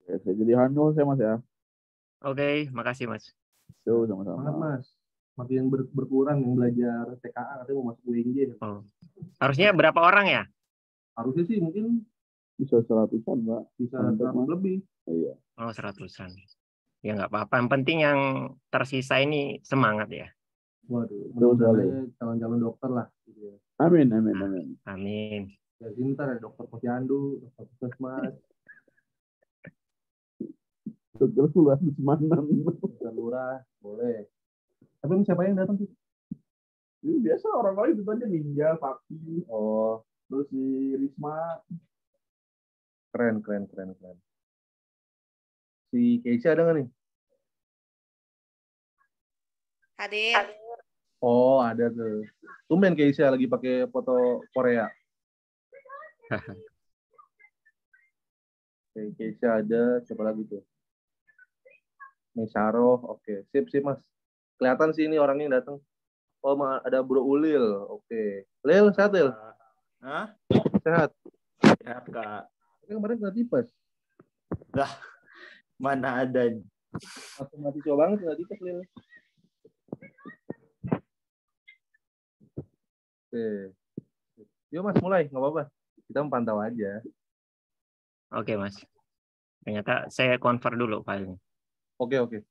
Saya jadi handle saya Mas ya. Oke, makasih Mas. So, Semangat sama-sama. Mas. Makin berkurang yang belajar TKA katanya mau masuk UNJ. Oh. Harusnya berapa orang ya? Harusnya sih mungkin Bisa 100-an, Pak. bisa Mantap, 100 Mas. lebih. Iya. Oh, 100-an. Ya nggak apa-apa. Yang penting yang tersisa ini semangat ya. Waduh, Betul sekali. mudah-mudahan calon-calon dokter lah. Gitu ya. Amin, amin, amin. Amin. Ya, ntar ada dokter posyandu, dokter puskesmas, Dokter Fulan Semanan. dokter lurah, boleh. Tapi ini siapa yang datang sih? Ini biasa orang lain itu aja Ninja, Fakti, Oh, terus si Risma. keren. Si Keisha ada nggak nih? Hadir. Oh, ada tuh. Tumben Keisha lagi pakai foto Korea. Oke, Keisha ada, siapa lagi tuh? Mesaro, oke. Sip, Mas. Kelihatan sih ini orangnya yang datang. Oh, ada Bro Ulil, oke. Lil, sehat, Lil? Hah? Sehat. Sehat, Kak. Tapi kemarin kena tipes. Mana ada. Langsung mahasiswa banget kena tipes, Lil. Oke. Yuk, Mas, mulai. Nggak apa-apa. Kita memantau aja. Oke, Mas. Ternyata saya convert dulu filenya. Oke.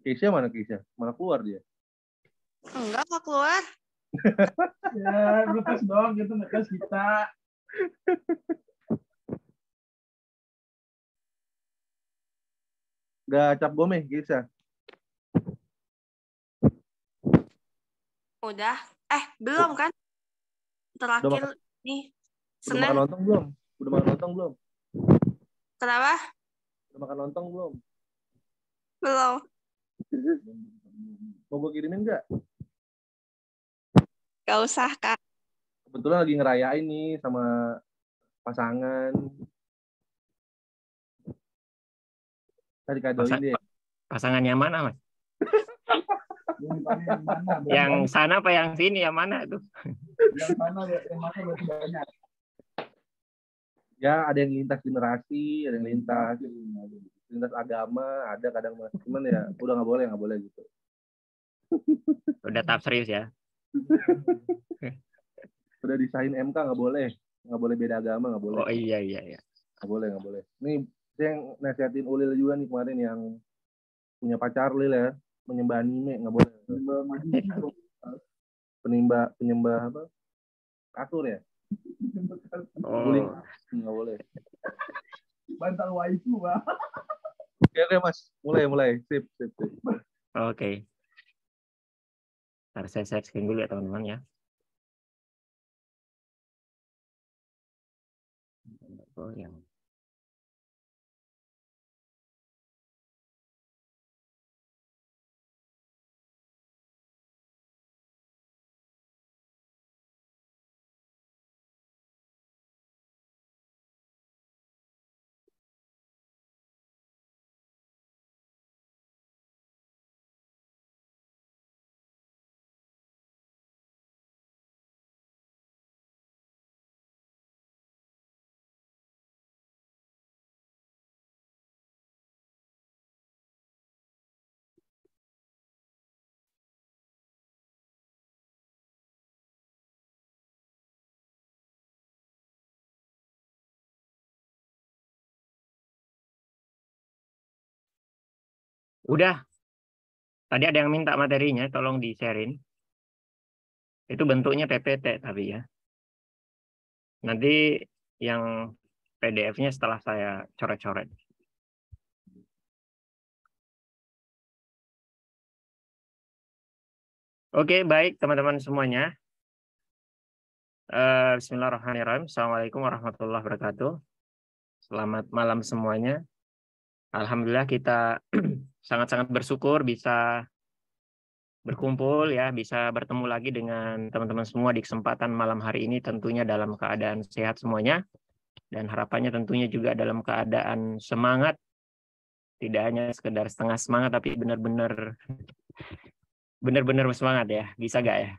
Keisha mana Keisha? Mana keluar dia? Enggak keluar. Ya, ngetes doang gitu, ngetes kita. Gak cap gome, Keisha? Udah. Belum kan? Terakhir nih. Udah makan Senin. lontong belum? Kenapa? Udah makan lontong belum? Belum. Mau gue kirimin nggak? Gak usah, Kak. Kebetulan lagi ngerayain nih sama pasangan. Tadi kadoin deh. Pasangannya mana, Mas? Yang sana apa yang sini? Yang mana itu? Yang mana berarti banyak. Ya, ada yang lintas generasi, ada yang lintas agama, ada kadang mas. Cuman ya udah nggak boleh gitu. Udah tahap serius ya? Udah disahin MK nggak boleh beda agama, nggak boleh. Oh iya. Nggak boleh. Nih saya yang nasihatin Ulil juga nih kemarin yang punya pacar Lil ya, menyembah anime nggak boleh. Penyembah apa? Kasur ya? Oh. Nggak boleh. Bantal waifu, Pak. Oke, Mas. Mulai. Sip. Oke. Ntar saya share screen dulu ya, teman-teman ya. Oh, yang udah. Tadi ada yang minta materinya, tolong di-sharein. Itu bentuknya PPT tapi ya. Nanti yang PDF-nya setelah saya coret-coret. Oke, baik teman-teman semuanya. Bismillahirrahmanirrahim. Assalamualaikum warahmatullahi wabarakatuh. Selamat malam semuanya. Alhamdulillah kita sangat-sangat bersyukur bisa berkumpul ya, bisa bertemu lagi dengan teman-teman semua di kesempatan malam hari ini, tentunya dalam keadaan sehat semuanya, dan harapannya tentunya juga dalam keadaan semangat, tidak hanya sekedar setengah semangat, tapi benar-benar semangat ya. Bisa gak ya?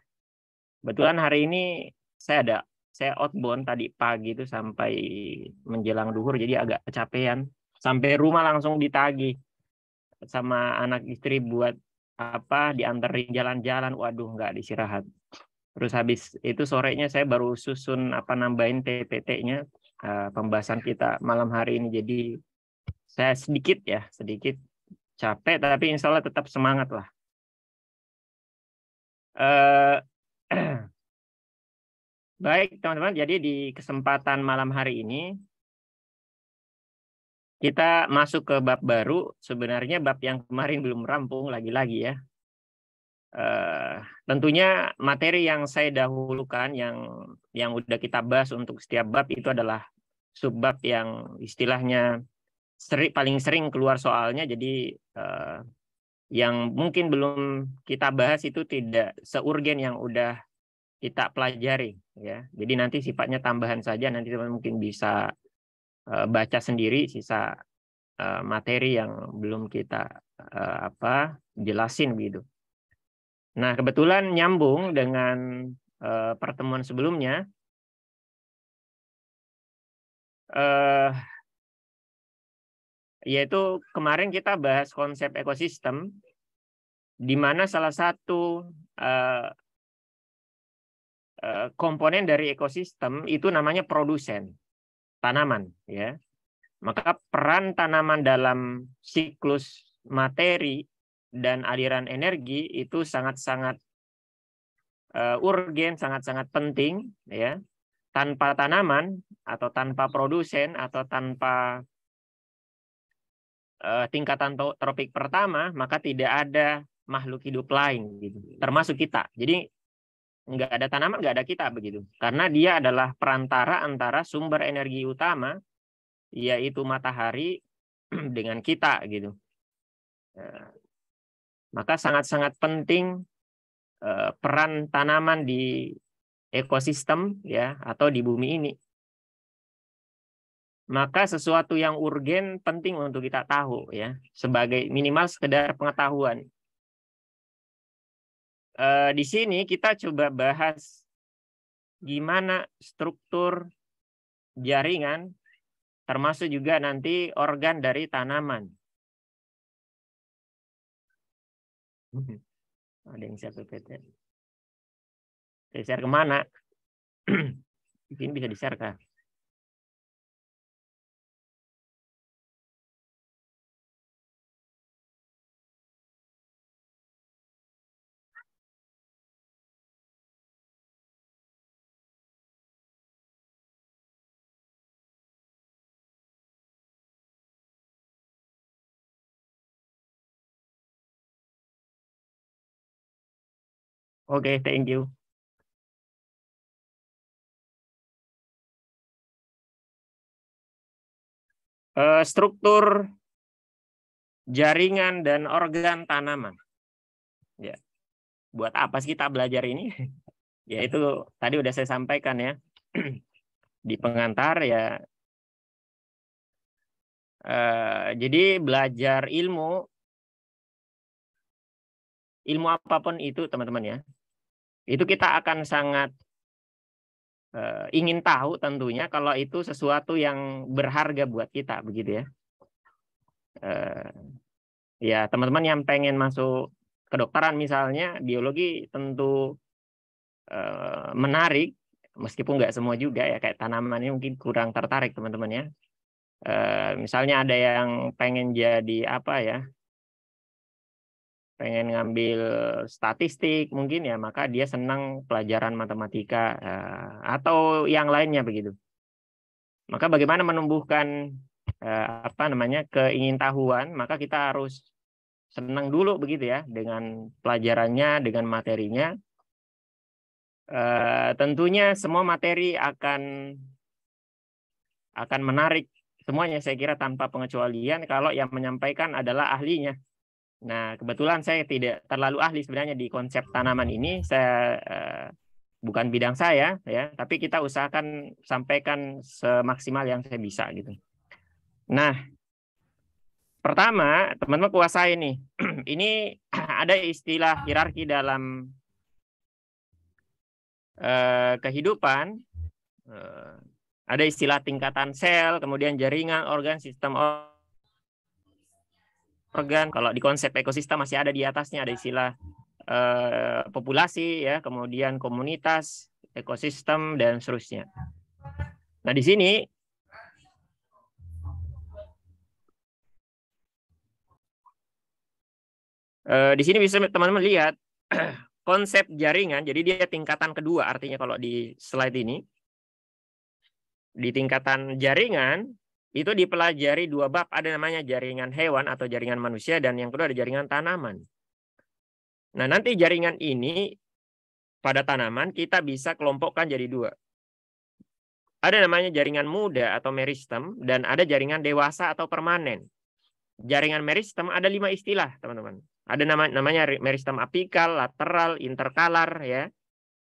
Kebetulan hari ini saya outbound tadi pagi itu sampai menjelang duhur, jadi agak kecapean. Sampai rumah langsung ditagih sama anak istri buat apa, dianterin jalan-jalan. Waduh, nggak istirahat. Terus habis itu sorenya saya baru susun apa, nambahin TPT-nya pembahasan kita malam hari ini. Jadi saya sedikit capek, tapi insya Allah tetap semangat lah. Baik teman-teman, jadi di kesempatan malam hari ini kita masuk ke bab baru. Sebenarnya bab yang kemarin belum rampung lagi-lagi ya. Tentunya materi yang saya dahulukan yang udah kita bahas untuk setiap bab itu adalah subbab yang istilahnya paling sering keluar soalnya. Jadi yang mungkin belum kita bahas itu tidak seurgen yang udah kita pelajari ya. Jadi nanti sifatnya tambahan saja, nanti teman mungkin bisa baca sendiri sisa materi yang belum kita jelasin begitu. Nah, kebetulan nyambung dengan pertemuan sebelumnya. Yaitu kemarin kita bahas konsep ekosistem, di mana salah satu komponen dari ekosistem itu namanya produsen tanaman ya. Maka peran tanaman dalam siklus materi dan aliran energi itu sangat-sangat urgen, sangat-sangat penting ya. Tanpa tanaman atau tanpa produsen atau tanpa tingkatan tropik pertama, maka tidak ada makhluk hidup lain gitu, termasuk kita. Jadi nggak ada tanaman, nggak ada kita begitu, karena dia adalah perantara antara sumber energi utama yaitu matahari dengan kita gitu. Maka sangat-sangat penting peran tanaman di ekosistem ya, atau di bumi ini. Maka sesuatu yang urgen penting untuk kita tahu ya, sebagai minimal sekedar pengetahuan. Di sini kita coba bahas gimana struktur jaringan, termasuk juga nanti organ dari tanaman. Ada yang share PPT. Saya share kemana? Di sini bisa di-share kah? Oke, thank you. Struktur jaringan dan organ tanaman. Ya. Buat apa sih kita belajar ini? Ya itu tadi udah saya sampaikan ya di pengantar ya. Jadi belajar ilmu apapun itu teman-teman ya, itu kita akan sangat ingin tahu tentunya kalau itu sesuatu yang berharga buat kita begitu ya. Ya teman-teman yang pengen masuk kedokteran misalnya, biologi tentu menarik, meskipun nggak semua juga ya, kayak tanaman ini mungkin kurang tertarik teman-teman ya. Misalnya ada yang pengen jadi apa ya, pengen ngambil statistik mungkin ya, maka dia senang pelajaran matematika atau yang lainnya begitu. Maka bagaimana menumbuhkan keingintahuan, maka kita harus senang dulu begitu ya dengan pelajarannya, dengan materinya. Tentunya semua materi akan menarik semuanya, saya kira tanpa pengecualian kalau yang menyampaikan adalah ahlinya. Nah, kebetulan saya tidak terlalu ahli sebenarnya di konsep tanaman ini. Saya bukan bidang saya ya, tapi kita usahakan sampaikan semaksimal yang saya bisa gitu. Nah, pertama, teman-teman kuasai nih. Ini ada istilah hierarki dalam kehidupan, ada istilah tingkatan sel, kemudian jaringan, organ, sistem organ. Kalau di konsep ekosistem masih ada di atasnya, ada istilah populasi, ya, kemudian komunitas, ekosistem, dan seterusnya. Nah, di sini bisa teman-teman lihat konsep jaringan. Jadi dia tingkatan kedua, artinya kalau di slide ini, di tingkatan jaringan itu dipelajari dua bab. Ada namanya jaringan hewan atau jaringan manusia, dan yang kedua ada jaringan tanaman. Nah, nanti jaringan ini pada tanaman kita bisa kelompokkan jadi dua. Ada namanya jaringan muda atau meristem, dan ada jaringan dewasa atau permanen. Jaringan meristem ada 5 istilah, teman-teman. Ada namanya meristem apikal, lateral, interkalar, ya.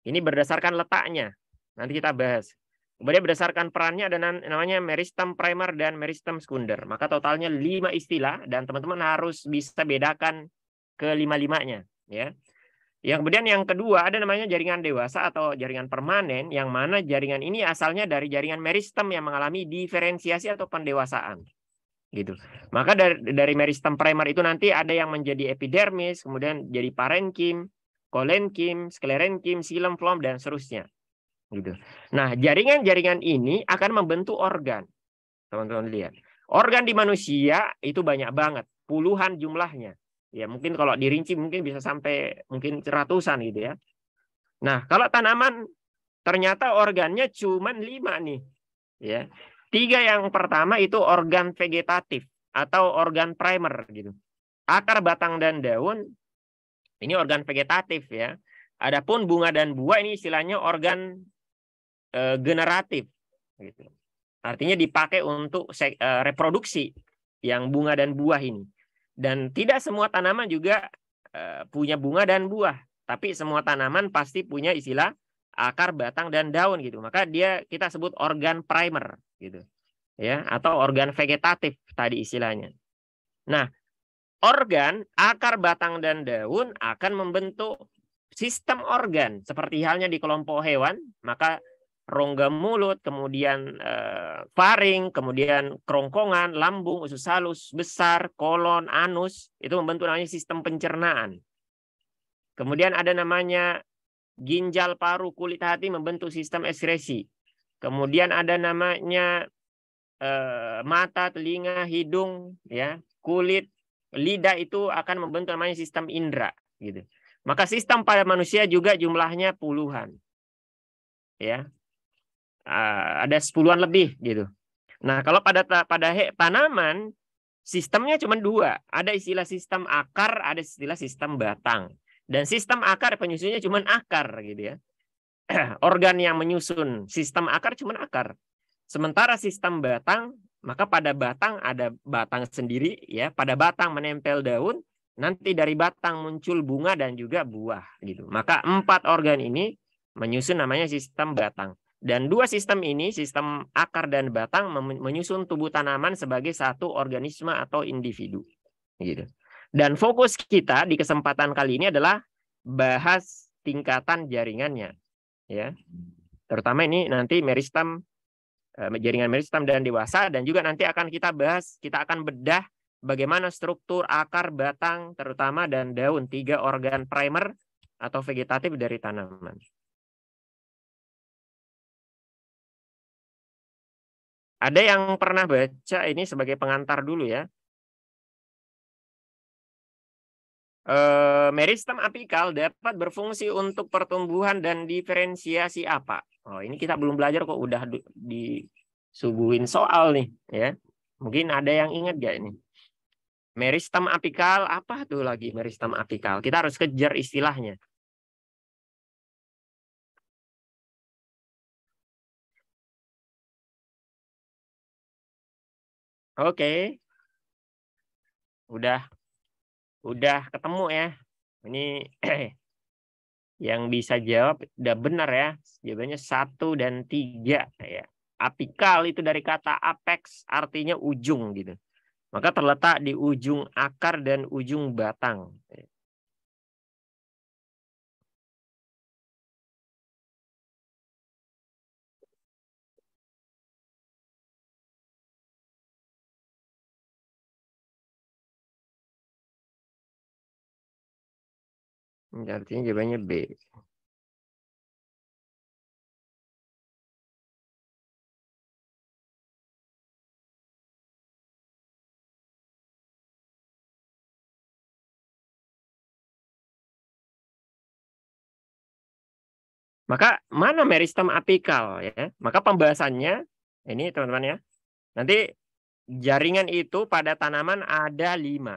Ini berdasarkan letaknya. Nanti kita bahas. Kemudian berdasarkan perannya ada namanya meristem primer dan meristem sekunder. Maka totalnya 5 istilah, dan teman-teman harus bisa bedakan ke 5-5-nya, ya. Yang kemudian yang kedua ada namanya jaringan dewasa atau jaringan permanen, yang mana jaringan ini asalnya dari jaringan meristem yang mengalami diferensiasi atau pendewasaan. Gitu. Maka dari meristem primer itu nanti ada yang menjadi epidermis, kemudian jadi parenkim, kolenkim, sklerenkim, xilem, flom, dan seterusnya. Gitu. Nah, jaringan-jaringan ini akan membentuk organ. Teman-teman lihat. Organ di manusia itu banyak banget, puluhan jumlahnya. Ya, mungkin kalau dirinci mungkin bisa sampai mungkin ratusan gitu ya. Nah, kalau tanaman ternyata organnya cuma 5 nih. Ya. 3 yang pertama itu organ vegetatif atau organ primer gitu. Akar, batang, dan daun ini organ vegetatif ya. Adapun bunga dan buah ini istilahnya organ generatif gitu. Artinya dipakai untuk reproduksi yang bunga dan buah ini. Dan tidak semua tanaman juga punya bunga dan buah, tapi semua tanaman pasti punya istilah akar, batang, dan daun gitu. Maka kita sebut organ primer gitu. Ya, atau organ vegetatif tadi istilahnya. Nah, organ, akar, batang, dan daun akan membentuk sistem organ seperti halnya di kelompok hewan. Maka rongga mulut, kemudian faring, kemudian kerongkongan, lambung, usus halus besar, kolon, anus, itu membentuk namanya sistem pencernaan. Kemudian ada namanya ginjal, paru, kulit, hati membentuk sistem ekskresi. Kemudian ada namanya mata, telinga, hidung, ya, kulit, lidah itu akan membentuk namanya sistem indera, gitu. Maka sistem pada manusia juga jumlahnya puluhan, ya, ada 10-an lebih, gitu. Nah, kalau pada tanaman sistemnya cuma 2, ada istilah sistem akar, ada istilah sistem batang. Dan sistem akar penyusunnya cuma akar, gitu ya. Organ yang menyusun sistem akar cuma akar. Sementara sistem batang, maka pada batang ada batang sendiri, ya. Pada batang menempel daun, nanti dari batang muncul bunga dan juga buah, gitu. Maka 4 organ ini menyusun namanya sistem batang. Dan 2 sistem ini, sistem akar dan batang, menyusun tubuh tanaman sebagai satu organisme atau individu, gitu. Dan fokus kita di kesempatan kali ini adalah bahas tingkatan jaringannya, ya. Terutama ini nanti meristem, jaringan meristem dan dewasa, dan juga nanti akan kita bahas, kita akan bedah bagaimana struktur akar, batang, terutama, dan daun, 3 organ primer atau vegetatif dari tanaman. Ada yang pernah baca ini sebagai pengantar dulu ya. Meristem apikal dapat berfungsi untuk pertumbuhan dan diferensiasi apa? Oh, ini kita belum belajar kok udah disuguhin soal nih ya. Mungkin ada yang ingat gak ini? Meristem apikal apa tuh lagi meristem apikal? Kita harus kejar istilahnya. Oke. Udah ketemu ya. Ini yang bisa jawab udah benar ya. Jawabannya 1 dan 3 ya. Apikal itu dari kata apex, artinya ujung gitu. Maka terletak di ujung akar dan ujung batang. Artinya jawabannya B. Maka mana meristem apikal ya? Maka pembahasannya ini teman-teman ya. Nanti jaringan itu pada tanaman ada 5.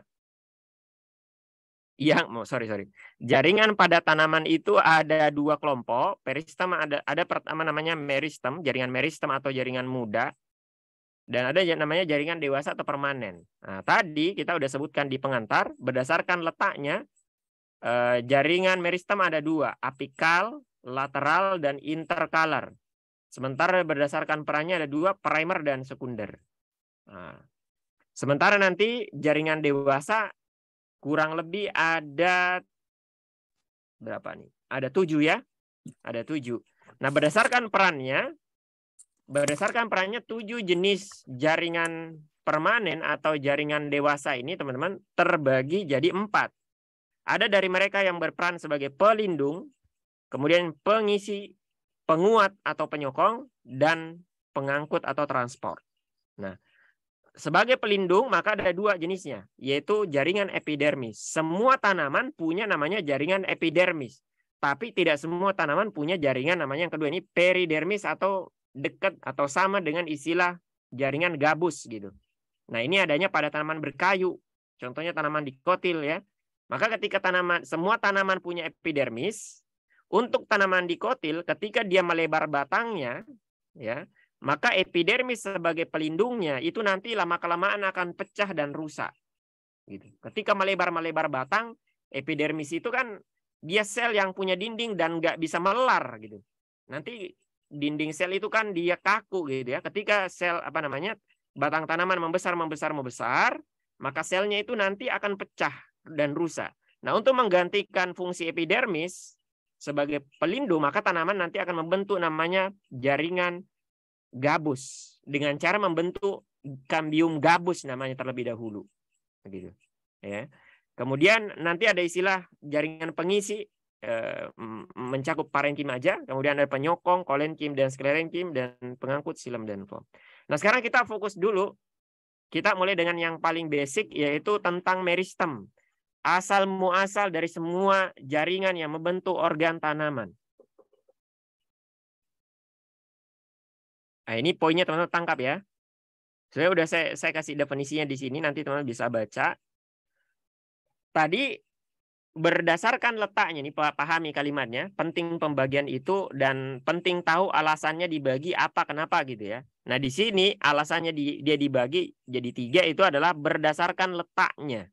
Sorry. Jaringan pada tanaman itu ada 2 kelompok. Peristem ada pertama namanya meristem, jaringan meristem atau jaringan muda. Dan ada yang namanya jaringan dewasa atau permanen. Nah, tadi kita udah sebutkan di pengantar berdasarkan letaknya jaringan meristem ada 2, apikal, lateral, dan interkalar. Sementara berdasarkan perannya ada 2, primer dan sekunder. Nah, sementara nanti jaringan dewasa kurang lebih ada berapa nih? Ada 7 ya. Ada 7. Nah, berdasarkan perannya 7 jenis jaringan permanen atau jaringan dewasa ini teman-teman terbagi jadi 4. Ada dari mereka yang berperan sebagai pelindung, kemudian pengisi, penguat atau penyokong, dan pengangkut atau transport. Nah, sebagai pelindung maka ada 2 jenisnya, yaitu jaringan epidermis. Semua tanaman punya namanya jaringan epidermis, tapi tidak semua tanaman punya jaringan namanya yang kedua ini peridermis atau dekat atau sama dengan istilah jaringan gabus gitu. Nah, ini adanya pada tanaman berkayu. Contohnya tanaman dikotil ya. Maka ketika semua tanaman punya epidermis, untuk tanaman dikotil ketika dia melebar batangnya ya, maka epidermis sebagai pelindungnya itu nanti lama-kelamaan akan pecah dan rusak. Gitu. Ketika melebar batang, epidermis itu kan dia sel yang punya dinding dan nggak bisa melar gitu. Nanti dinding sel itu kan dia kaku gitu ya. Ketika sel batang tanaman membesar, maka selnya itu nanti akan pecah dan rusak. Nah, untuk menggantikan fungsi epidermis sebagai pelindung, maka tanaman nanti akan membentuk namanya jaringan gabus dengan cara membentuk kambium gabus namanya terlebih dahulu. Begitu. Ya. Kemudian nanti ada istilah jaringan pengisi mencakup parenkim aja, kemudian ada penyokong, kolenkim dan sklerenkim, dan pengangkut silem dan foam. Nah, sekarang kita fokus dulu. Kita mulai dengan yang paling basic yaitu tentang meristem. Asal muasal dari semua jaringan yang membentuk organ tanaman. Nah, ini poinnya teman-teman tangkap ya. Saya udah saya kasih definisinya di sini, nanti teman-teman bisa baca. Tadi berdasarkan letaknya nih, pahami kalimatnya, penting pembagian itu dan penting tahu alasannya dibagi apa kenapa gitu ya. Nah, di sini alasannya dia dibagi jadi 3 itu adalah berdasarkan letaknya.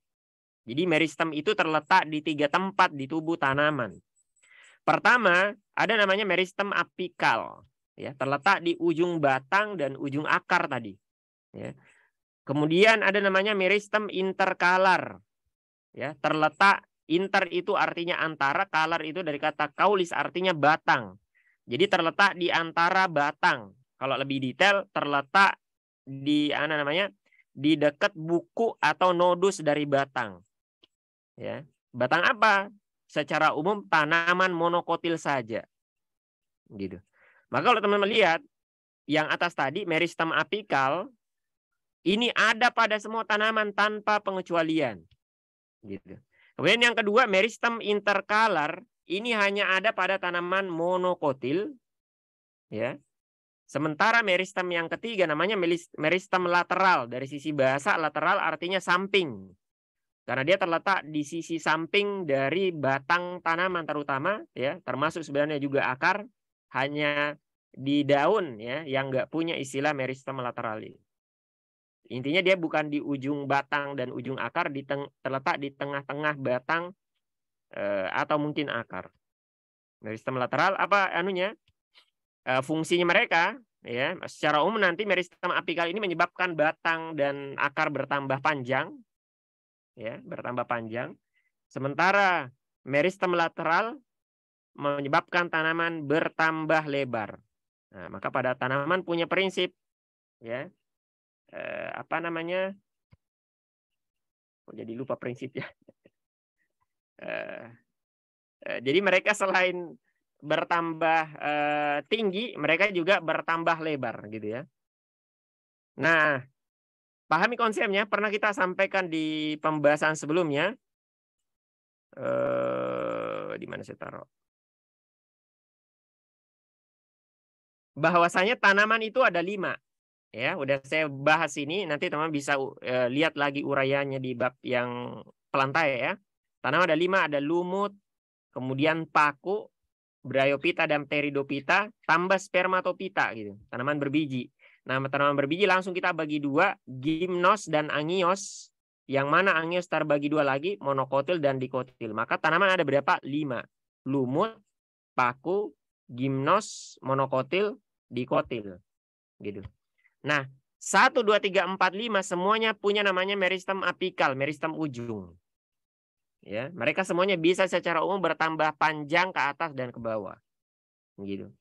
Jadi meristem itu terletak di 3 tempat di tubuh tanaman. Pertama, ada namanya meristem apikal, ya, terletak di ujung batang dan ujung akar tadi. Ya. Kemudian ada namanya meristem interkalar, ya, terletak, inter itu artinya antara, kalar itu dari kata kaulis artinya batang. Jadi terletak di antara batang. Kalau lebih detail terletak di di dekat buku atau nodus dari batang. Ya, batang apa? Secara umum tanaman monokotil saja. Gitu. Maka kalau teman-teman lihat yang atas tadi meristem apikal ini ada pada semua tanaman tanpa pengecualian. Gitu. Kemudian yang kedua meristem interkalar ini hanya ada pada tanaman monokotil. Ya. Sementara meristem yang ketiga namanya meristem lateral. Dari sisi bahasa lateral artinya samping. Karena dia terletak di sisi samping dari batang tanaman terutama, ya, termasuk sebenarnya juga akar, hanya di daun ya yang nggak punya istilah meristem lateral. Intinya dia bukan di ujung batang dan ujung akar, terletak di tengah-tengah batang atau mungkin akar. Meristem lateral apa anunya? Fungsinya mereka ya, secara umum nanti meristem apikal ini menyebabkan batang dan akar bertambah panjang. Ya, bertambah panjang. Sementara meristem lateral menyebabkan tanaman bertambah lebar. Nah, maka pada tanaman punya prinsip ya. Jadi lupa prinsipnya. Jadi mereka selain bertambah tinggi, mereka juga bertambah lebar gitu ya. Nah, pahami konsepnya, pernah kita sampaikan di pembahasan sebelumnya. Di mana saya taruh? Bahwasanya tanaman itu ada 5. Ya, udah saya bahas ini, nanti teman bisa lihat lagi uraiannya di bab yang pelantai ya. Tanaman ada 5, ada lumut, kemudian paku, Bryophyta dan Pteridophyta, tambah spermatophyta gitu. Tanaman berbiji. Nah, tanaman berbiji langsung kita bagi 2, gimnos dan angios. Yang mana angios terbagi 2 lagi, monokotil dan dikotil. Maka tanaman ada berapa? 5. Lumut, paku, gimnos, monokotil, dikotil. Gitu. Nah, 1, 2, 3, 4, 5 semuanya punya namanya meristem apikal, meristem ujung. Ya, mereka semuanya bisa secara umum bertambah panjang ke atas dan ke bawah. Gitu.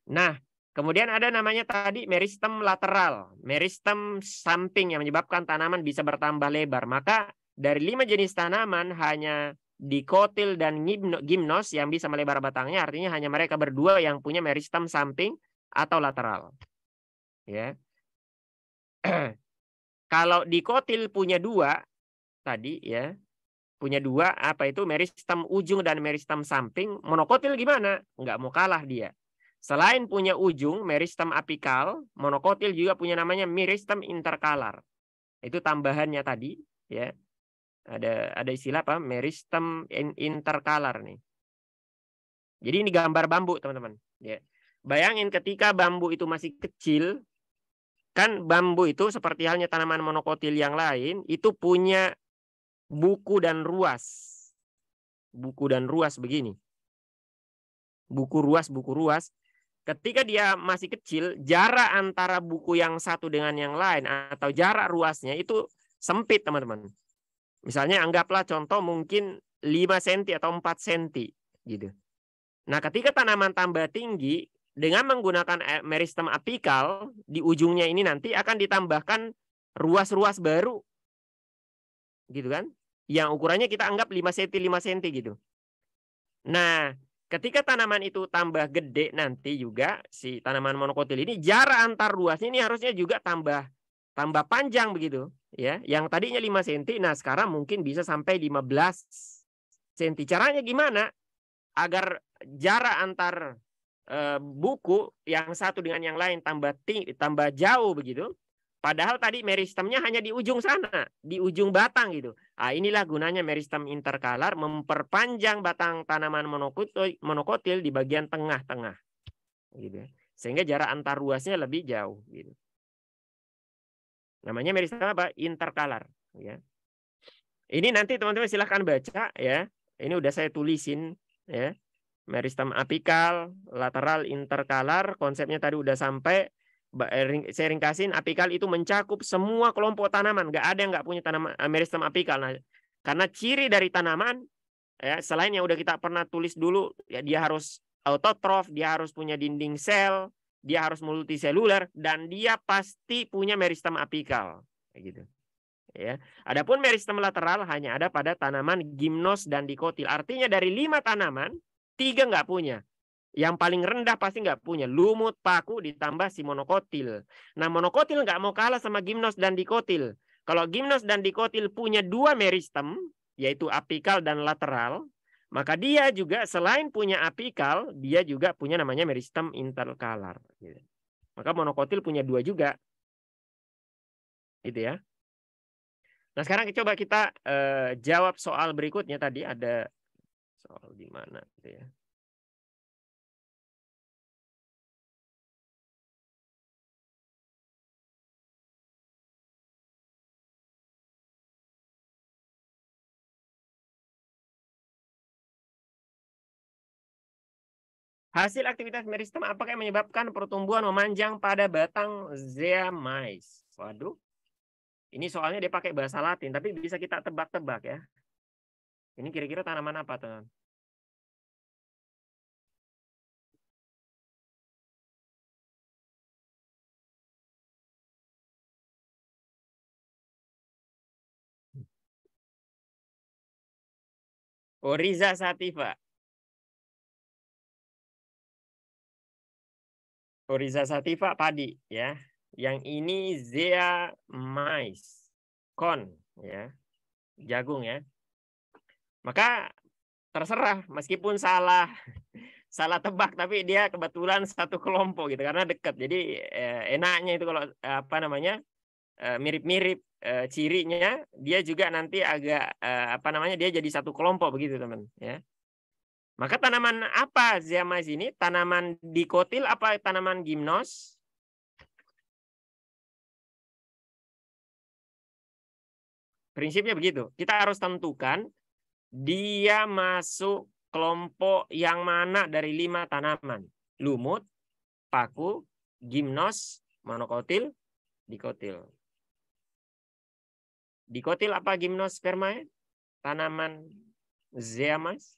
Nah, kemudian ada namanya tadi meristem lateral, meristem samping yang menyebabkan tanaman bisa bertambah lebar. Maka dari 5 jenis tanaman hanya dikotil dan gimnos yang bisa melebar batangnya, artinya hanya mereka berdua yang punya meristem samping atau lateral. Ya. Kalau dikotil punya 2 tadi ya, punya 2 apa itu meristem ujung dan meristem samping. Monokotil gimana? Nggak mau kalah dia. Selain punya ujung meristem apikal, monokotil juga punya namanya meristem interkalar. Itu tambahannya tadi ya. Ada istilah apa? Meristem interkalar nih. Jadi ini gambar bambu teman-teman. Ya. Bayangin ketika bambu itu masih kecil, kan bambu itu seperti halnya tanaman monokotil yang lain itu punya buku dan ruas. Buku dan ruas begini. Buku ruas. Ketika dia masih kecil, jarak antara buku yang satu dengan yang lain atau jarak ruasnya itu sempit, teman-teman. Misalnya anggaplah contoh mungkin 5 cm atau 4 cm gitu. Nah, ketika tanaman tambah tinggi dengan menggunakan meristem apikal di ujungnya ini nanti akan ditambahkan ruas-ruas baru. Gitu kan? Yang ukurannya kita anggap 5 cm 5 cm gitu. Nah, ketika tanaman itu tambah gede nanti juga si tanaman monokotil ini jarak antar ruasnya ini harusnya juga tambah panjang begitu ya. Yang tadinya 5 cm, nah sekarang mungkin bisa sampai 15 cm. Caranya gimana? Agar jarak antar buku yang satu dengan yang lain tambah jauh begitu. Padahal tadi meristemnya hanya di ujung sana, di ujung batang gitu. Ah, inilah gunanya meristem interkalar, memperpanjang batang tanaman monokotil di bagian tengah-tengah. Gitu. Sehingga jarak antar ruasnya lebih jauh. Gitu. Namanya meristem apa? Interkalar. Ya. Ini nanti teman-teman silahkan baca ya. Ini udah saya tulisin ya. Meristem apikal, lateral, interkalar. Konsepnya tadi udah sampai. Saya ringkasin, apikal itu mencakup semua kelompok tanaman. Nggak ada yang nggak punya tanaman meristem apikal. Nah, karena ciri dari tanaman, ya, selain yang udah kita pernah tulis dulu, ya, dia harus autotrof, dia harus punya dinding sel, dia harus multiseluler, dan dia pasti punya meristem apikal. Kayak gitu. Ya. Adapun meristem lateral hanya ada pada tanaman gimnos dan dikotil. Artinya dari 5 tanaman, 3 nggak punya. Yang paling rendah pasti nggak punya. Lumut, paku, ditambah si monokotil. Nah, monokotil nggak mau kalah sama gimnos dan dikotil. Kalau gimnos dan dikotil punya 2 meristem, yaitu apikal dan lateral, maka dia juga selain punya apikal, dia juga punya namanya meristem interkalar. Maka monokotil punya 2 juga. Gitu ya. Nah, sekarang coba kita jawab soal berikutnya. Tadi ada soal di mana gitu ya. Hasil aktivitas meristem apakah yang menyebabkan pertumbuhan memanjang pada batang zeamais? Waduh, ini soalnya dia pakai bahasa Latin, tapi bisa kita tebak-tebak ya. Ini kira-kira tanaman apa, teman? Oryza sativa. Oryza sativa padi ya. Yang ini Zea mais, corn ya, jagung ya. Maka terserah meskipun salah tebak tapi dia kebetulan satu kelompok gitu karena dekat. Jadi enaknya itu kalau apa namanya mirip-mirip cirinya, dia juga nanti agak apa namanya dia jadi satu kelompok begitu teman ya. Maka tanaman apa Zea mais ini? Tanaman dikotil apa tanaman gimnos? Prinsipnya begitu. Kita harus tentukan dia masuk kelompok yang mana dari 5 tanaman. Lumut, paku, gimnos, monokotil, dikotil. Dikotil apa gimnospermae? Tanaman Zea mais.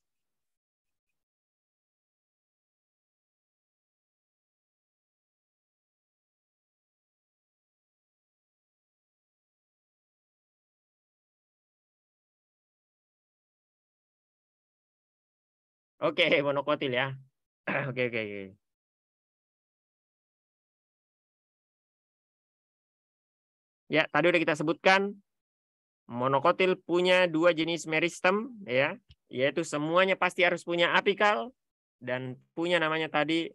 Oke, monokotil ya. Oke. Ya, tadi udah kita sebutkan monokotil punya 2 jenis meristem ya, yaitu semuanya pasti harus punya apikal dan punya namanya tadi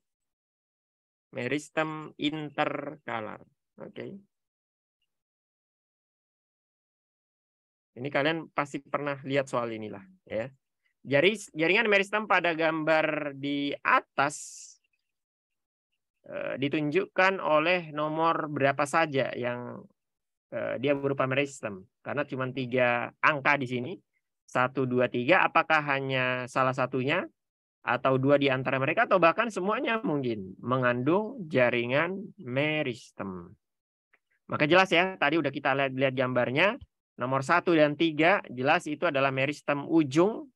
meristem interkalar. Oke. Ini kalian pasti pernah lihat soal inilah ya. Jaringan meristem pada gambar di atas ditunjukkan oleh nomor berapa saja yang dia berupa meristem. Karena cuma 3 angka di sini. 1, 2, 3. Apakah hanya salah satunya? Atau 2 di antara mereka? Atau bahkan semuanya mungkin mengandung jaringan meristem. Maka jelas ya. Tadi udah kita lihat gambarnya. Nomor 1 dan 3 jelas itu adalah meristem ujung.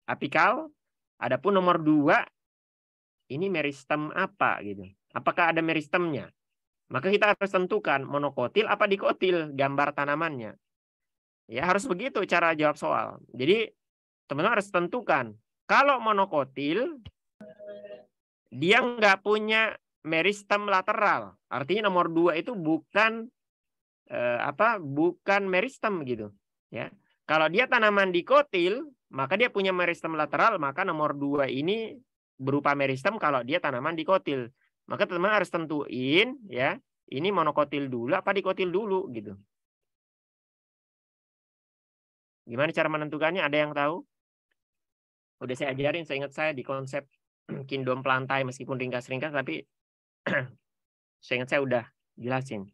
Apikal. Adapun nomor 2. Ini meristem apa gitu. Apakah ada meristemnya? Maka kita harus tentukan monokotil apa dikotil gambar tanamannya. Ya harus begitu cara jawab soal. Jadi teman-teman harus tentukan. Kalau monokotil dia nggak punya meristem lateral. Artinya nomor 2 itu bukan bukan meristem gitu. Ya. Kalau dia tanaman dikotil maka dia punya meristem lateral. Maka nomor 2 ini berupa meristem kalau dia tanaman dikotil. Maka teman-teman harus tentuin ya, ini monokotil dulu apa dikotil dulu gitu. Gimana cara menentukannya? Ada yang tahu? Udah saya ajarin, saya ingat saya di konsep kingdom plantae meskipun ringkas-ringkas tapi saya ingat saya udah jelasin.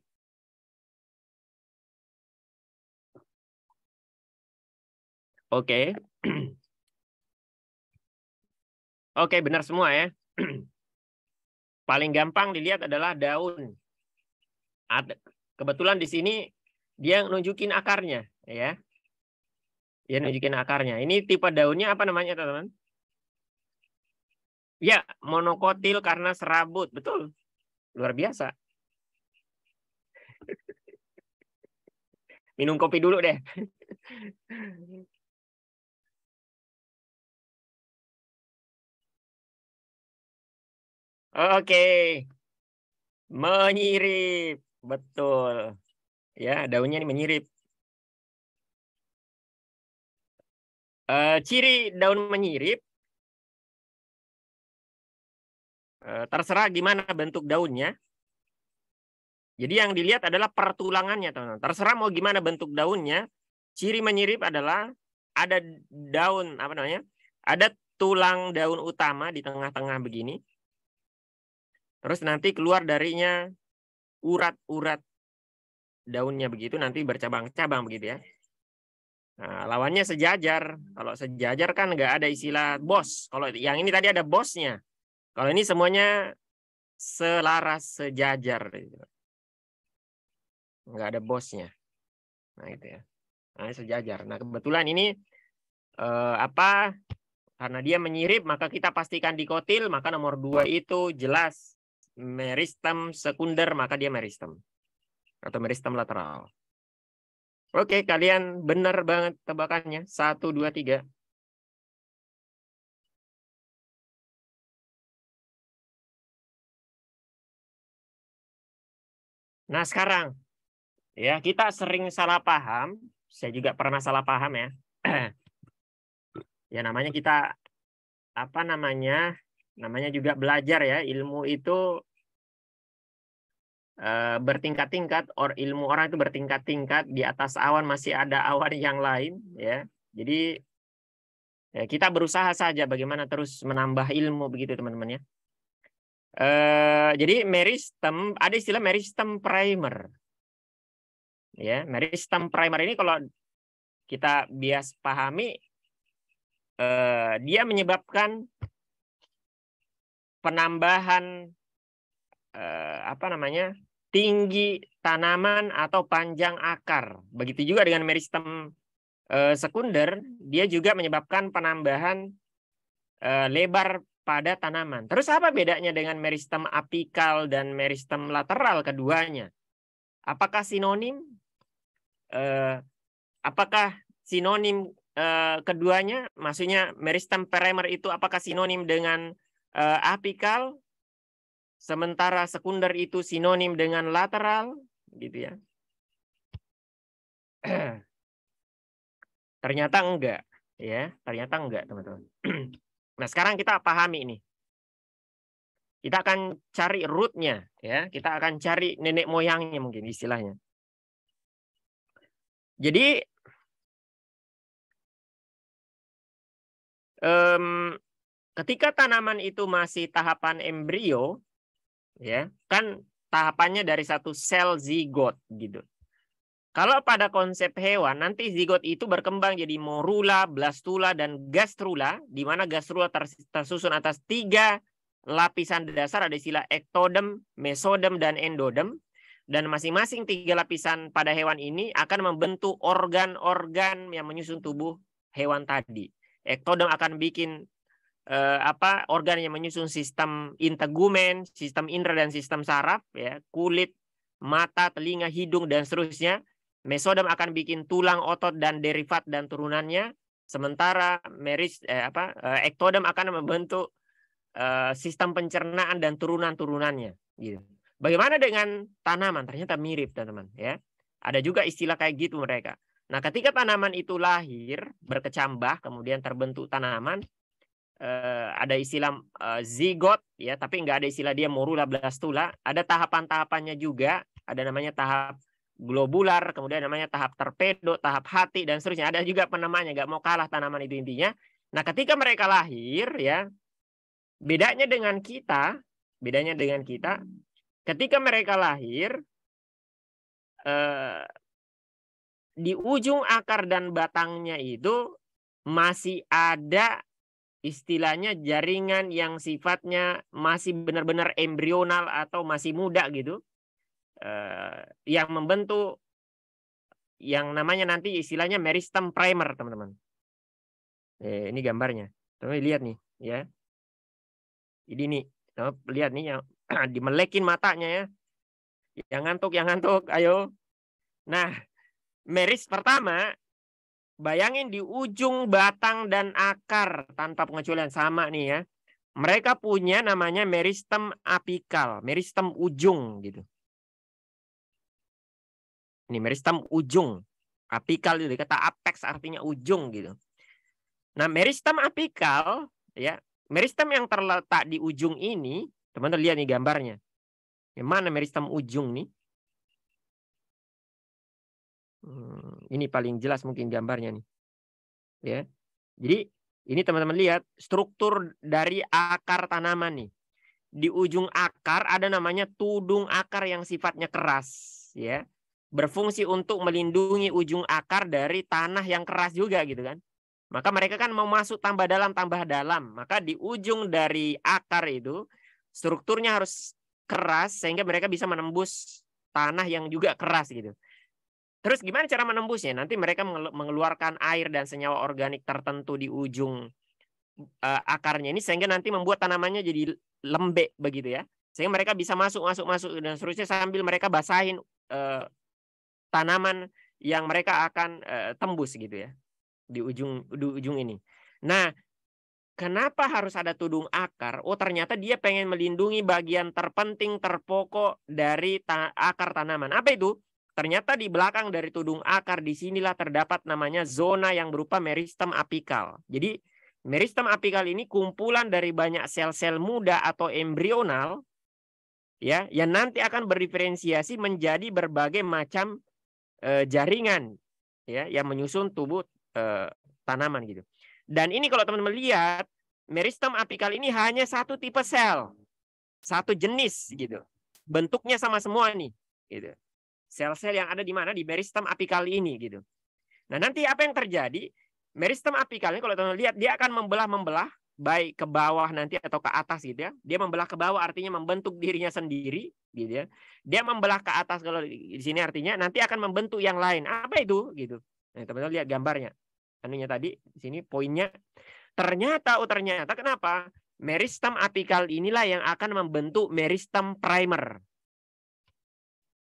Oke. Oke, benar semua ya. Paling gampang dilihat adalah daun. Kebetulan di sini dia nunjukin akarnya, ya. Dia nunjukin akarnya. Ini tipe daunnya apa namanya, teman-teman? Ya, monokotil karena serabut, betul. Luar biasa. Minum kopi dulu deh. Oke. Menyirip. Betul. Ya, daunnya ini menyirip. Ciri daun menyirip. Terserah gimana bentuk daunnya. Jadi yang dilihat adalah pertulangannya, teman-teman. Terserah mau gimana bentuk daunnya. Ciri menyirip adalah ada daun, apa namanya? Ada tulang daun utama di tengah-tengah begini. Terus nanti keluar darinya urat-urat daunnya begitu, nanti bercabang-cabang begitu ya. Nah, lawannya sejajar. Kalau sejajar kan nggak ada istilah bos. Kalau yang ini tadi ada bosnya. Kalau ini semuanya selaras, sejajar. Nggak ada bosnya. Nah itu ya. Nah, sejajar. Nah kebetulan ini karena dia menyirip maka kita pastikan dikotil, maka nomor 2 itu jelas meristem sekunder, maka dia meristem atau meristem lateral. Oke, kalian benar banget tebakannya. 1, 2, 3. Nah, sekarang ya kita sering salah paham, saya juga pernah salah paham ya. Ya namanya kita apa namanya? Namanya juga belajar ya, ilmu itu bertingkat-tingkat, ilmu orang itu bertingkat-tingkat, di atas awan masih ada awan yang lain ya. Jadi ya, kita berusaha saja bagaimana terus menambah ilmu begitu teman-teman ya. Jadi meristem, ada istilah meristem primer. Ya, meristem primer ini kalau kita bias pahami, dia menyebabkan penambahan apa namanya, tinggi tanaman atau panjang akar. Begitu juga dengan meristem sekunder, dia juga menyebabkan penambahan lebar pada tanaman. Terus apa bedanya dengan meristem apikal dan meristem lateral keduanya? Apakah sinonim? Apakah sinonim keduanya? Maksudnya meristem primer itu apakah sinonim dengan apikal? Sementara sekunder itu sinonim dengan lateral, gitu ya. Ternyata enggak, ya. Ternyata enggak, teman-teman. Nah, sekarang kita pahami ini. Kita akan cari rootnya, ya. Kita akan cari nenek moyangnya mungkin istilahnya. Jadi ketika tanaman itu masih tahapan embrio, ya, kan tahapannya dari satu sel zigot gitu. Kalau pada konsep hewan, nanti zigot itu berkembang jadi morula, blastula, dan gastrula, di mana gastrula tersusun atas 3 lapisan dasar, ada istilah ektodem, mesodem, dan endodem. Dan masing-masing 3 lapisan pada hewan ini akan membentuk organ-organ yang menyusun tubuh hewan tadi. Ektodem akan bikin organ yang menyusun sistem integumen, sistem indera dan sistem saraf, ya, kulit, mata, telinga, hidung, dan seterusnya. Mesodem akan bikin tulang, otot, dan derivat dan turunannya. Sementara ektodem akan membentuk sistem pencernaan dan turunan-turunannya. Gitu. Bagaimana dengan tanaman? Ternyata mirip, teman-teman. Ya, ada juga istilah kayak gitu mereka. Nah, ketika tanaman itu lahir, berkecambah, kemudian terbentuk tanaman, ada istilah zigot, ya, tapi nggak ada istilah dia morula, blastula. Ada tahapan-tahapannya juga. Ada namanya tahap globular, kemudian namanya tahap torpedo, tahap hati, dan seterusnya. Ada juga penamanya, nggak mau kalah tanaman itu intinya. Nah, ketika mereka lahir, ya, bedanya dengan kita, ketika mereka lahir, di ujung akar dan batangnya itu masih ada istilahnya jaringan yang sifatnya masih benar-benar embrional atau masih muda gitu. Yang membentuk yang namanya nanti istilahnya meristem primer, teman-teman. Ini gambarnya, teman-teman lihat nih, ya. Ini nih, teman-teman lihat nih yang dimelekin matanya ya. Yang ngantuk, ayo. Nah, meris pertama, bayangin di ujung batang dan akar tanpa pengecualian sama nih ya. Mereka punya namanya meristem apikal, meristem ujung gitu. Ini meristem ujung. Apikal itu kata apex artinya ujung gitu. Nah, meristem apikal ya, meristem yang terletak di ujung ini, teman-teman lihat nih gambarnya. Yang mana meristem ujung nih? Ini paling jelas mungkin gambarnya nih. Ya. Jadi ini teman-teman lihat struktur dari akar tanaman nih. Di ujung akar ada namanya tudung akar yang sifatnya keras, ya. Berfungsi untuk melindungi ujung akar dari tanah yang keras juga gitu kan. Maka mereka kan mau masuk tambah dalam. Maka di ujung dari akar itu strukturnya harus keras sehingga mereka bisa menembus tanah yang juga keras gitu. Terus gimana cara menembusnya? Nanti mereka mengeluarkan air dan senyawa organik tertentu di ujung akarnya ini sehingga nanti membuat tanamannya jadi lembek begitu ya. Sehingga mereka bisa masuk dan seterusnya sambil mereka basahin tanaman yang mereka akan tembus gitu ya di ujung ini. Nah, kenapa harus ada tudung akar? Oh, ternyata dia pengen melindungi bagian terpenting, terpokok dari akar tanaman. Apa itu? Ternyata di belakang dari tudung akar disinilah terdapat namanya zona yang berupa meristem apikal. Jadi meristem apikal ini kumpulan dari banyak sel-sel muda atau embrional, ya, yang nanti akan berdiferensiasi menjadi berbagai macam jaringan, ya, yang menyusun tubuh tanaman gitu. Dan ini kalau teman-teman lihat, meristem apikal ini hanya satu tipe sel, satu jenis gitu. Bentuknya sama semua nih, gitu. Sel-sel yang ada di mana? Di meristem apikal ini gitu. Nah, nanti apa yang terjadi? Meristem apikal ini kalau teman-teman lihat, dia akan membelah-membelah baik ke bawah nanti atau ke atas gitu ya. Dia membelah ke bawah artinya membentuk dirinya sendiri gitu ya. Dia membelah ke atas kalau di sini artinya nanti akan membentuk yang lain. Apa itu gitu. Nah, teman-teman lihat gambarnya. Anunya tadi di sini poinnya. Ternyata kenapa? Meristem apikal inilah yang akan membentuk meristem primer.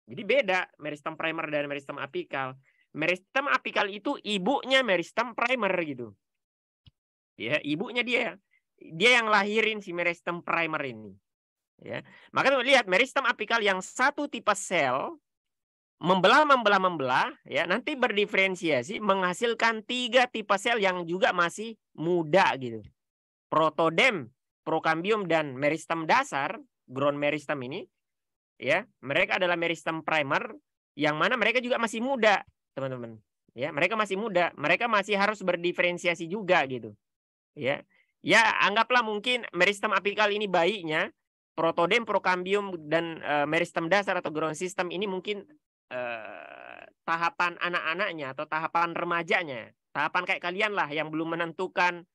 Jadi beda meristem primer dan meristem apikal. Meristem apikal itu ibunya meristem primer gitu. Ya, ibunya dia yang lahirin si meristem primer ini. Ya, maka teman lihat meristem apikal yang satu tipe sel membelah, ya, nanti berdiferensiasi menghasilkan 3 tipe sel yang juga masih muda gitu. Protodem, prokambium dan meristem dasar, ground meristem ini, ya, mereka adalah meristem primer yang mana mereka juga masih muda, teman-teman. Ya, mereka masih muda, mereka masih harus berdiferensiasi juga gitu. Ya, anggaplah mungkin meristem apikal ini bayinya, protodem, prokambium dan meristem dasar atau ground system ini mungkin tahapan anak-anaknya atau tahapan remajanya, tahapan kayak kalian lah yang belum menentukan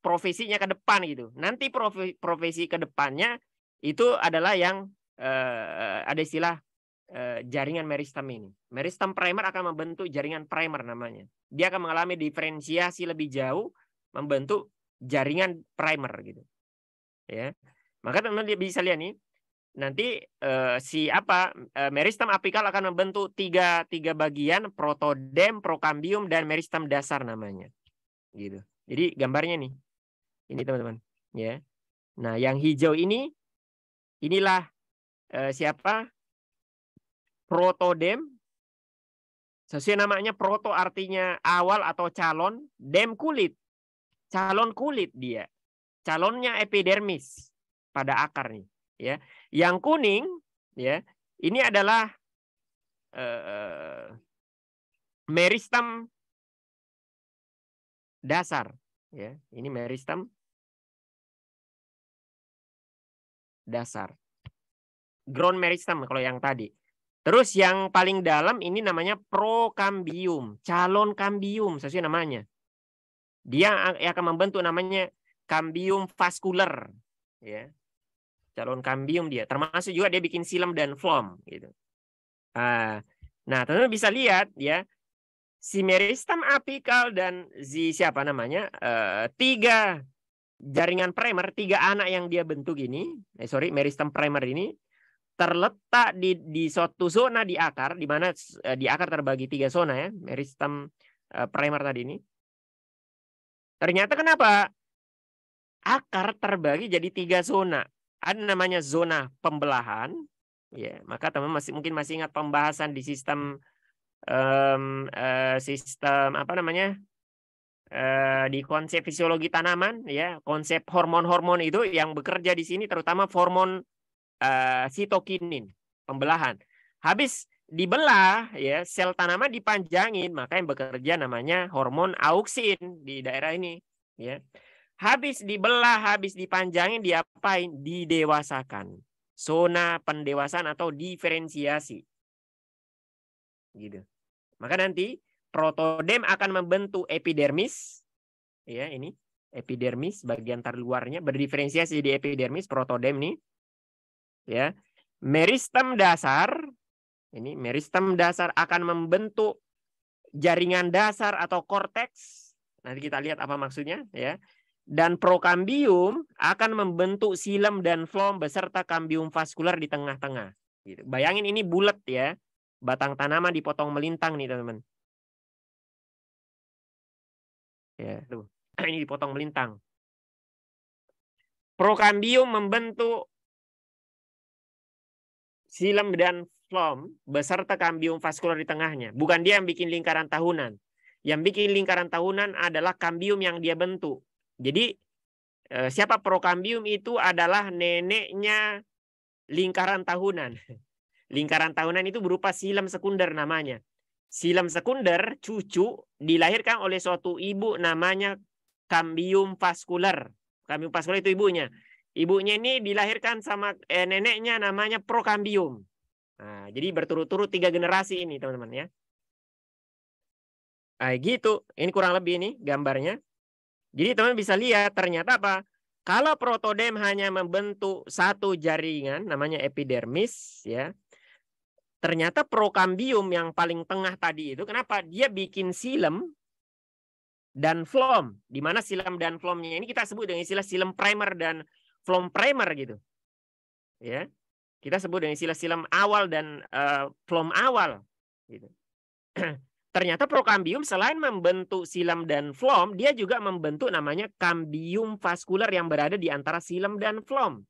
profesinya ke depan gitu. Nanti profesi ke depannya itu adalah yang ada istilah jaringan meristem ini. Meristem primer akan membentuk jaringan primer namanya. Dia akan mengalami diferensiasi lebih jauh membentuk jaringan primer gitu. Ya. Maka teman-teman bisa lihat nih. Nanti meristem apikal akan membentuk tiga bagian, protodem, prokambium dan meristem dasar namanya. Gitu. Jadi gambarnya nih. Ini teman-teman, ya. Nah, yang hijau inilah protodem. Sesuai namanya, proto artinya awal atau calon, dem kulit. Calon kulit dia. Calonnya epidermis pada akar nih, ya. Yang kuning, ya, ini adalah meristem dasar, ya. Ini meristem dasar. Ground meristem kalau yang tadi. Terus yang paling dalam ini namanya prokambium, calon kambium sesuai namanya. Dia akan membentuk namanya kambium vaskuler, ya. Calon kambium dia. Termasuk juga dia bikin silem dan phloem gitu. Nah, teman-teman bisa lihat ya, si meristem apikal dan tiga jaringan primer, 3 anak yang dia bentuk ini, meristem primer ini terletak di suatu zona di akar, di mana di akar terbagi 3 zona ya, meristem primer tadi ini. Ternyata kenapa akar terbagi jadi 3 zona? Ada namanya zona pembelahan, ya. Maka teman mungkin masih ingat pembahasan di sistem di konsep fisiologi tanaman, ya, konsep hormon-hormon itu yang bekerja di sini, terutama hormon sitokinin, pembelahan. Habis dibelah, ya, sel tanaman dipanjangin, maka yang bekerja namanya hormon auksin di daerah ini, ya. Habis dibelah, habis dipanjangin, diapain? Didewasakan. Zona pendewasaan atau diferensiasi. Gitu. Maka nanti protodem akan membentuk epidermis, ya, ini epidermis bagian terluarnya berdiferensiasi di epidermis, protodem nih, ya. Meristem dasar, ini meristem dasar akan membentuk jaringan dasar atau korteks. Nanti kita lihat apa maksudnya, ya. Dan prokambium akan membentuk silem dan phloem beserta kambium vaskuler di tengah-tengah. Gitu. Bayangin ini bulat ya, batang tanaman dipotong melintang nih teman-teman. Ya, tuh. Ini dipotong melintang. Prokambium membentuk xilem dan flom beserta kambium vaskular di tengahnya. Bukan dia yang bikin lingkaran tahunan. Yang bikin lingkaran tahunan adalah kambium yang dia bentuk. Jadi siapa prokambium itu adalah neneknya lingkaran tahunan. Lingkaran tahunan itu berupa xilem sekunder namanya. Xilem sekunder, cucu, dilahirkan oleh suatu ibu namanya kambium vaskular. Kambium vaskular itu ibunya. Ibunya ini dilahirkan sama neneknya namanya prokambium. Nah, jadi berturut-turut 3 generasi ini teman-teman ya. Nah, gitu. Ini kurang lebih ini gambarnya. Jadi teman-teman bisa lihat ternyata apa? Kalau protodem hanya membentuk satu jaringan namanya epidermis ya. Ternyata prokambium yang paling tengah tadi itu kenapa? Dia bikin xilem dan flom. Di mana xilem dan flomnya ini kita sebut dengan istilah xilem primer dan flom primer gitu. Ya. Kita sebut dengan istilah xilem awal dan flom awal gitu. Ternyata prokambium selain membentuk xilem dan flom, dia juga membentuk namanya kambium vaskular yang berada di antara xilem dan flom.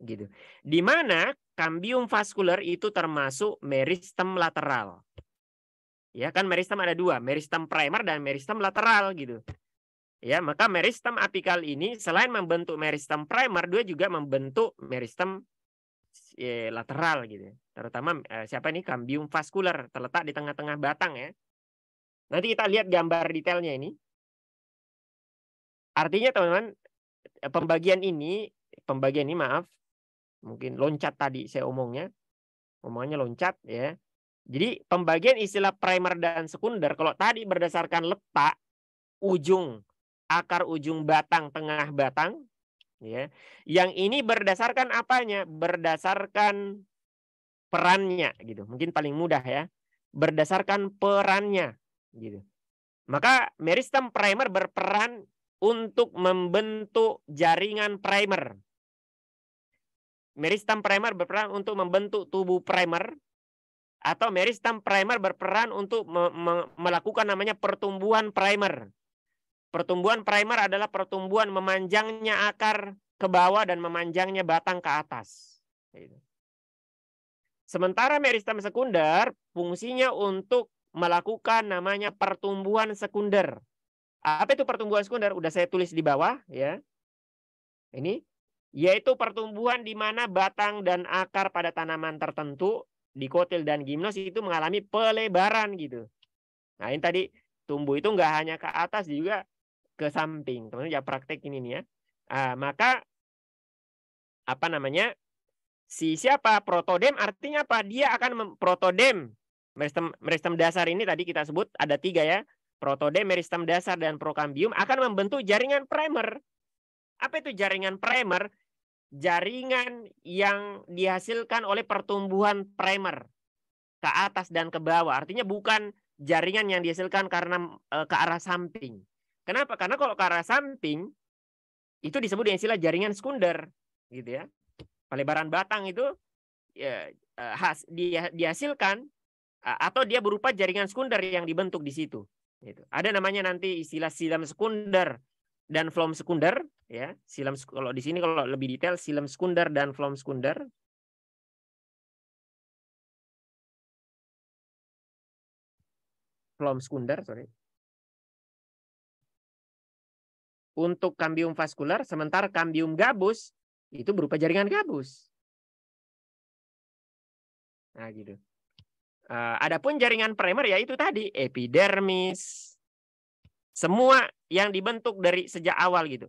Gitu. Di mana kambium vaskular itu termasuk meristem lateral. Ya kan meristem ada 2, meristem primer dan meristem lateral gitu. Ya, maka meristem apikal ini selain membentuk meristem primer, dia juga membentuk meristem lateral gitu. Terutama siapa ini kambium vaskular terletak di tengah-tengah batang ya. Nanti kita lihat gambar detailnya ini. Artinya teman-teman pembagian ini maaf, mungkin loncat tadi saya omongannya loncat ya. Jadi pembagian istilah primer dan sekunder kalau tadi berdasarkan letak ujung akar ujung batang tengah batang ya. Yang ini berdasarkan apanya? Berdasarkan perannya gitu. Mungkin paling mudah ya. Berdasarkan perannya gitu. Maka meristem primer berperan untuk membentuk jaringan primer. Meristem primer berperan untuk membentuk tubuh primer atau meristem primer berperan untuk melakukan namanya pertumbuhan primer. Pertumbuhan primer adalah pertumbuhan memanjangnya akar ke bawah dan memanjangnya batang ke atas. Sementara meristem sekunder fungsinya untuk melakukan namanya pertumbuhan sekunder. Apa itu pertumbuhan sekunder? Udah saya tulis di bawah ya. Ini yaitu pertumbuhan di mana batang dan akar pada tanaman tertentu, dikotil dan gimnos itu mengalami pelebaran gitu. Nah, ini tadi tumbuh itu nggak hanya ke atas juga ke samping. Teman-teman ya praktek ini nih ya. Maka apa namanya? Siapa protodem artinya apa? Dia akan protodem meristem dasar ini tadi kita sebut ada 3 ya. Protodem, meristem dasar dan prokambium akan membentuk jaringan primer. Apa itu jaringan primer? Jaringan yang dihasilkan oleh pertumbuhan primer ke atas dan ke bawah. Artinya bukan jaringan yang dihasilkan karena ke arah samping. Kenapa? Karena kalau ke arah samping itu disebut dengan istilah jaringan sekunder, gitu ya. Pelebaran batang itu ya, dihasilkan atau dia berupa jaringan sekunder yang dibentuk di situ. Gitu. Ada namanya nanti istilah xilem sekunder dan flom sekunder, ya. Xilem kalau di sini kalau lebih detail xilem sekunder dan flom sekunder. Flom sekunder, sorry. Untuk kambium vaskular, sementara kambium gabus itu berupa jaringan gabus. Nah, gitu. Adapun jaringan primer ya itu tadi epidermis. Semua yang dibentuk dari sejak awal gitu.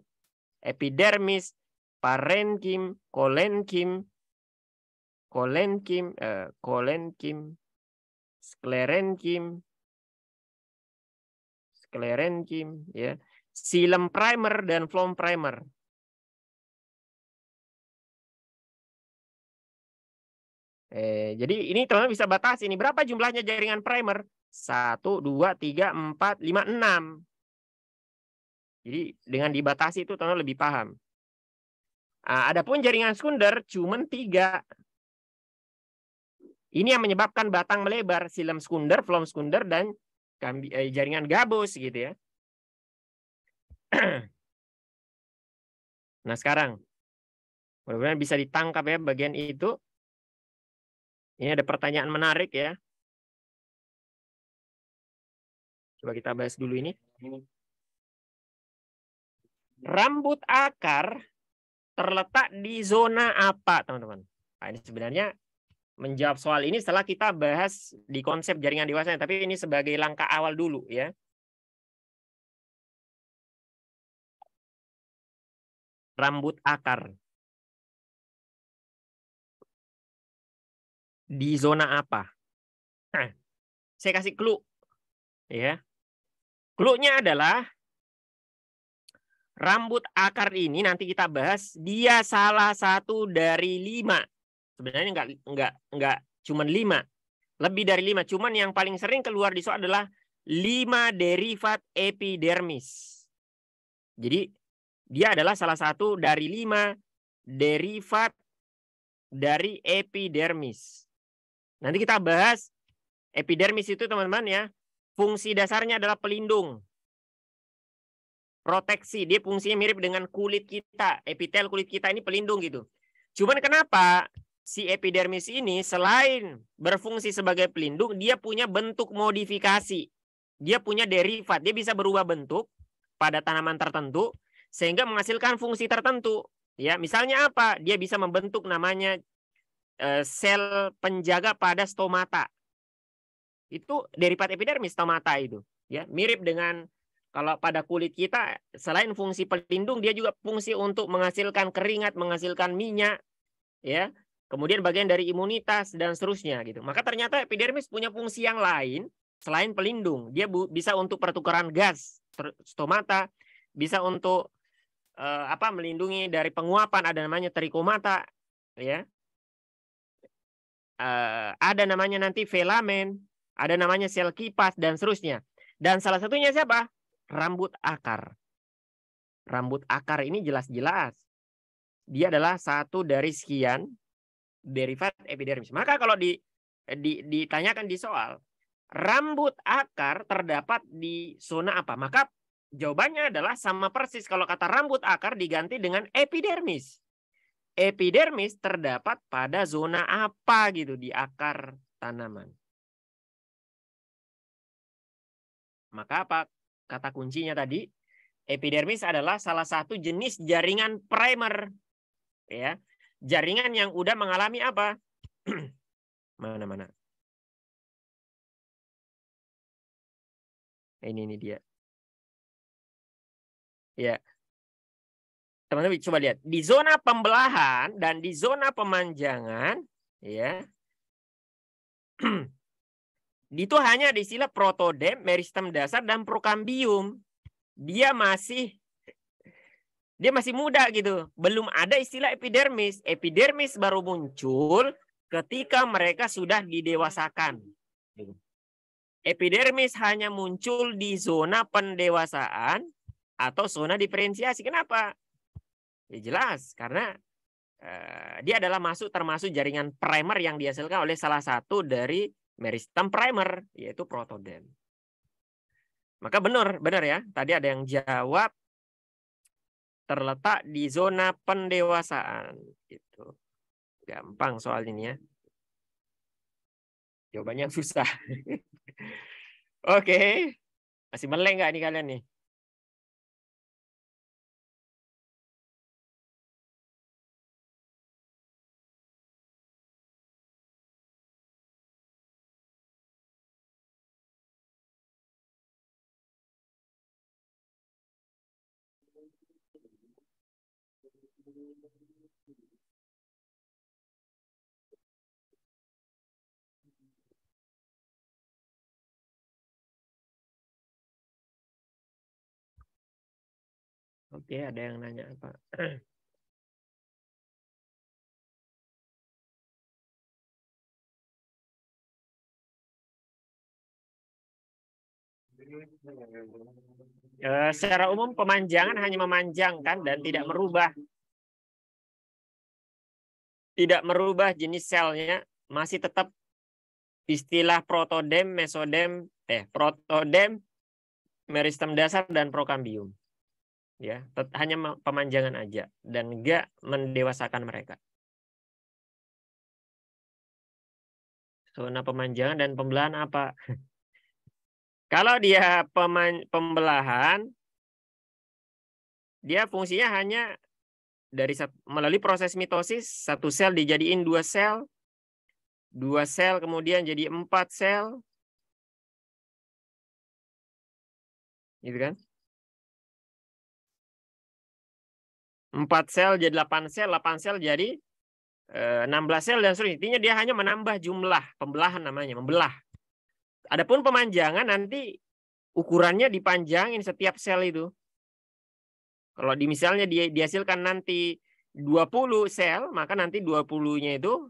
Epidermis, parenkim, kolenkim, sklerenkim, ya. Xilem primer dan flom primer. Jadi ini teman-teman bisa batasi ini berapa jumlahnya jaringan primer? 1, 2, 3, 4, 5, 6. Jadi dengan dibatasi itu teman-teman lebih paham. Adapun jaringan sekunder cuma 3. Ini yang menyebabkan batang melebar, xilem sekunder, flom sekunder dan jaringan gabus gitu ya. Nah sekarang, mudah-mudahan bisa ditangkap ya bagian itu. Ini ada pertanyaan menarik ya. Coba kita bahas dulu ini. Rambut akar terletak di zona apa, teman-teman? Nah, ini sebenarnya menjawab soal ini setelah kita bahas di konsep jaringan dewasa, tapi ini sebagai langkah awal dulu ya. Rambut akar di zona apa? Nah, saya kasih clue ya. Clue-nya adalah rambut akar ini nanti kita bahas, dia salah satu dari 5. Sebenarnya enggak cuman 5. Lebih dari 5, cuman yang paling sering keluar di soal adalah 5 derivat epidermis. Jadi dia adalah salah satu dari 5 derivat dari epidermis. Nanti kita bahas epidermis itu teman-teman ya. Fungsi dasarnya adalah pelindung. Proteksi, dia fungsinya mirip dengan kulit kita, epitel kulit kita ini pelindung gitu. Cuman kenapa si epidermis ini selain berfungsi sebagai pelindung, dia punya bentuk modifikasi. Dia punya derivat, dia bisa berubah bentuk pada tanaman tertentu sehingga menghasilkan fungsi tertentu. Ya, misalnya apa? Dia bisa membentuk namanya sel penjaga pada stomata. Itu derivat epidermis stomata itu. Ya, mirip dengan kalau pada kulit kita, selain fungsi pelindung, dia juga fungsi untuk menghasilkan keringat, menghasilkan minyak, ya. Kemudian bagian dari imunitas dan seterusnya gitu. Maka ternyata epidermis punya fungsi yang lain selain pelindung. Dia bisa untuk pertukaran gas, stomata, bisa untuk melindungi dari penguapan, ada namanya trichomata, ya. Ada namanya nanti filamen, ada namanya sel kipas dan seterusnya. Dan salah satunya siapa? Rambut akar. Rambut akar ini jelas-jelas dia adalah satu dari sekian derivat epidermis. Maka kalau ditanyakan di soal, rambut akar terdapat di zona apa? Maka jawabannya adalah sama persis kalau kata rambut akar diganti dengan epidermis. Epidermis terdapat pada zona apa gitu di akar tanaman. Maka apa? Kata kuncinya tadi, epidermis adalah salah satu jenis jaringan primer. Ya, jaringan yang udah mengalami apa? Mana? Ini dia. Ya. Teman-teman coba lihat. Di zona pembelahan dan di zona pemanjangan, ya. Itu hanya di istilah protodem, meristem dasar, dan prokambium. Dia masih muda gitu. Belum ada istilah epidermis. Epidermis baru muncul ketika mereka sudah didewasakan. Epidermis hanya muncul di zona pendewasaan atau zona diferensiasi. Kenapa? Ya jelas, karena dia adalah termasuk jaringan primer yang dihasilkan oleh salah satu dari meristem primer, yaitu protodem. Maka benar ya. Tadi ada yang jawab terletak di zona pendewasaan. Gitu. Gampang soal ini ya. Jawabannya susah. Oke. Masih meleng nggak nih kalian nih? Oke, ada yang nanya apa? Secara umum pemanjangan hanya memanjangkan dan tidak merubah jenis selnya, masih tetap istilah protodem, mesodem, protodem, meristem dasar dan prokambium. ya, hanya pemanjangan aja dan enggak mendewasakan mereka. Zona pemanjangan dan pembelahan apa? Kalau dia pembelahan, dia fungsinya hanya melalui proses mitosis, satu sel dijadiin dua sel kemudian jadi 4 sel, gitu kan? 4 sel jadi 8 sel jadi 16 sel dan seterusnya. Intinya dia hanya menambah jumlah, pembelahan namanya, membelah. Adapun pemanjangan nanti ukurannya dipanjangin setiap sel itu. Kalau misalnya dia dihasilkan nanti 20 sel, maka nanti 20-nya itu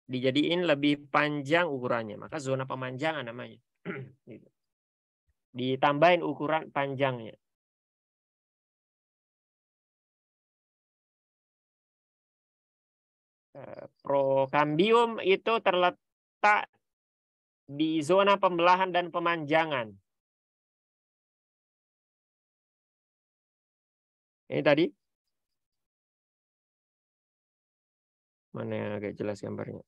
dijadiin lebih panjang ukurannya. Maka zona pemanjangan namanya. Gitu. Ditambahin ukuran panjangnya. Prokambium itu terletak di zona pembelahan dan pemanjangan. Ini tadi. Mana yang agak jelas gambarnya?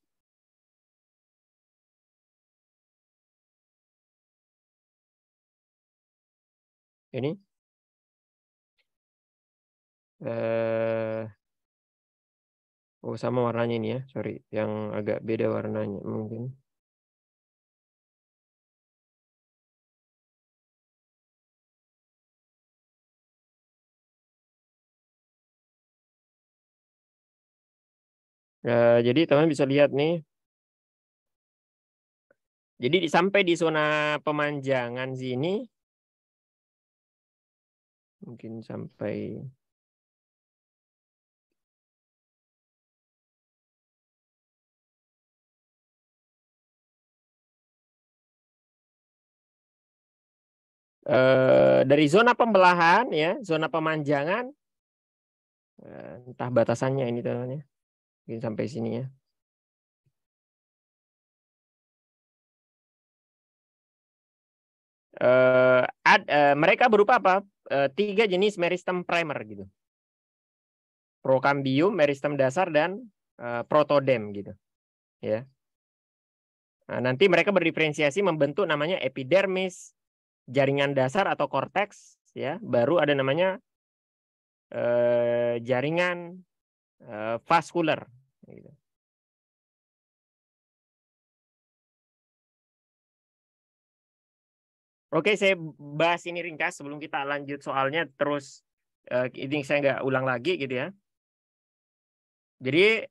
Ini. Oh, sama warnanya ini ya. Sorry. Yang agak beda warnanya mungkin. Jadi teman bisa lihat nih. Jadi sampai di zona pemanjangan sini. Mungkin sampai... dari zona pembelahan ya, zona pemanjangan, entah batasannya ini teman-teman ya, mungkin sampai sini ya. Mereka berupa apa? 3 jenis meristem primer gitu. Prokambium, meristem dasar dan protodem gitu. Ya. Nah, nanti mereka berdiferensiasi membentuk namanya epidermis, jaringan dasar atau korteks ya, baru ada namanya jaringan vaskuler gitu. Oke, saya bahas ini ringkas sebelum kita lanjut soalnya, terus ini saya nggak ulang lagi gitu ya. Jadi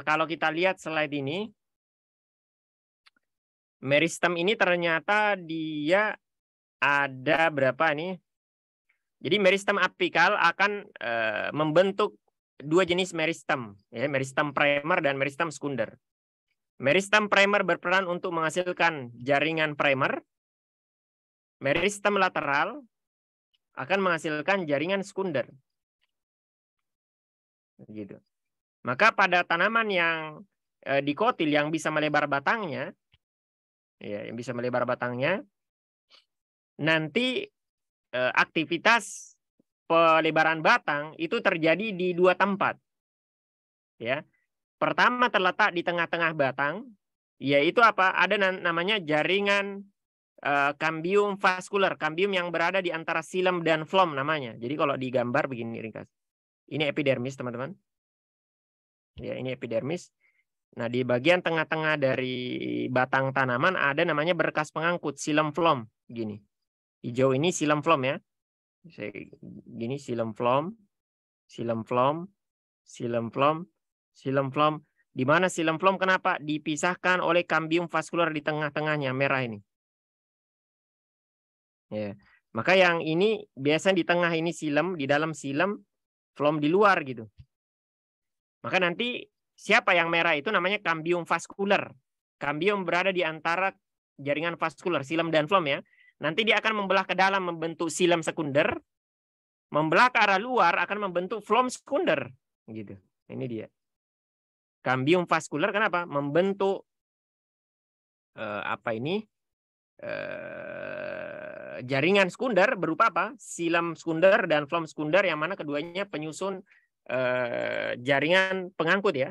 kalau kita lihat slide ini, meristem ini ternyata dia ada berapa nih? Jadi meristem apikal akan membentuk 2 jenis meristem, ya, meristem primer dan meristem sekunder. Meristem primer berperan untuk menghasilkan jaringan primer. Meristem lateral akan menghasilkan jaringan sekunder. Gitu. Maka pada tanaman yang dikotil yang bisa melebar batangnya, ya, yang bisa melebar batangnya, nanti aktivitas pelebaran batang itu terjadi di 2 tempat. Ya. Pertama terletak di tengah-tengah batang, yaitu apa? Ada namanya jaringan kambium vaskuler, kambium yang berada di antara silem dan flom namanya. Jadi kalau digambar begini ringkas. Ini epidermis, teman-teman. Ya, ini epidermis. Nah, di bagian tengah-tengah dari batang tanaman ada namanya berkas pengangkut, silem flom, gini. Hijau ini silem flom ya. Gini silem flom, silem flom, silem flom, silem flom. Di mana silem flom kenapa? Dipisahkan oleh kambium vaskuler di tengah-tengahnya, merah ini. Ya. Maka yang ini biasanya di tengah ini silem, di dalam silem, flom di luar gitu. Maka nanti siapa yang merah itu namanya kambium vaskuler. Kambium berada di antara jaringan vaskuler, silem dan flom ya. Nanti dia akan membelah ke dalam membentuk silem sekunder, membelah ke arah luar akan membentuk flom sekunder, gitu. Ini dia. Kambium vaskuler kenapa? Membentuk apa ini? jaringan sekunder berupa apa? Silam sekunder dan flom sekunder, yang mana keduanya penyusun jaringan pengangkut ya.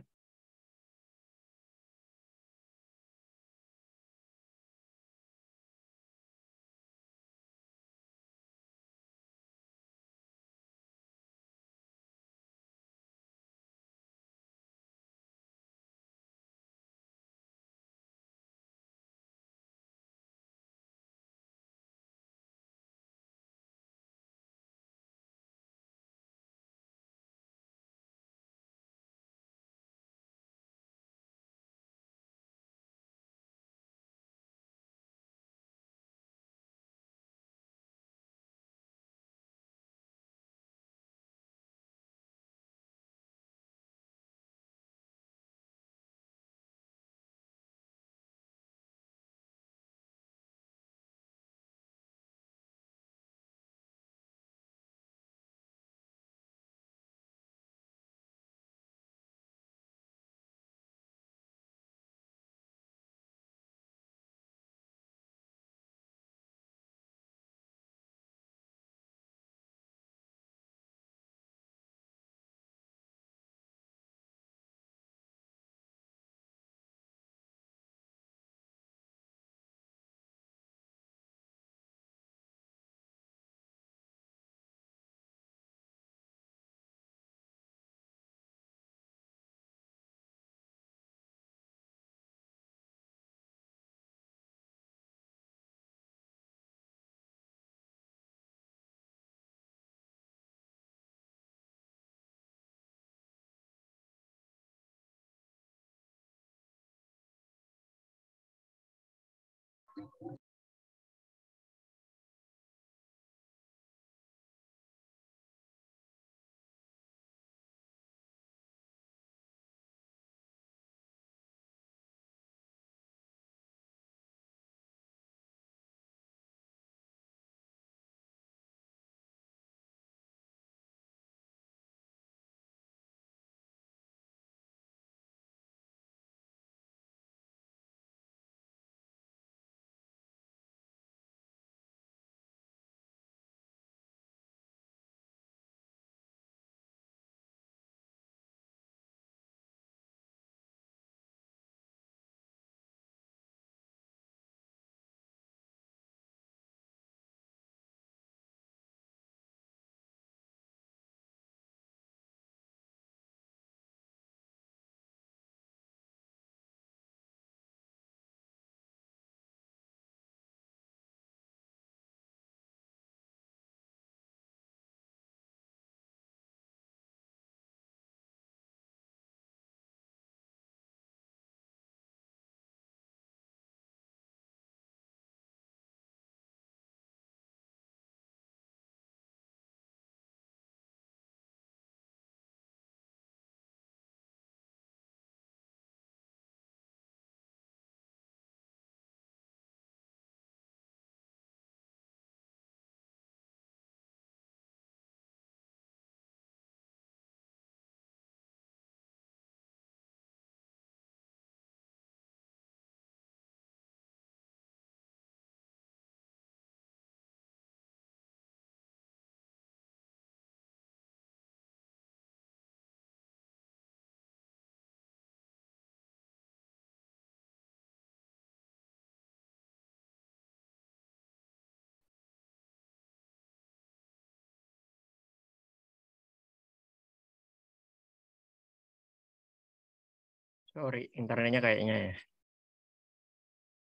Sorry, internetnya kayaknya ya.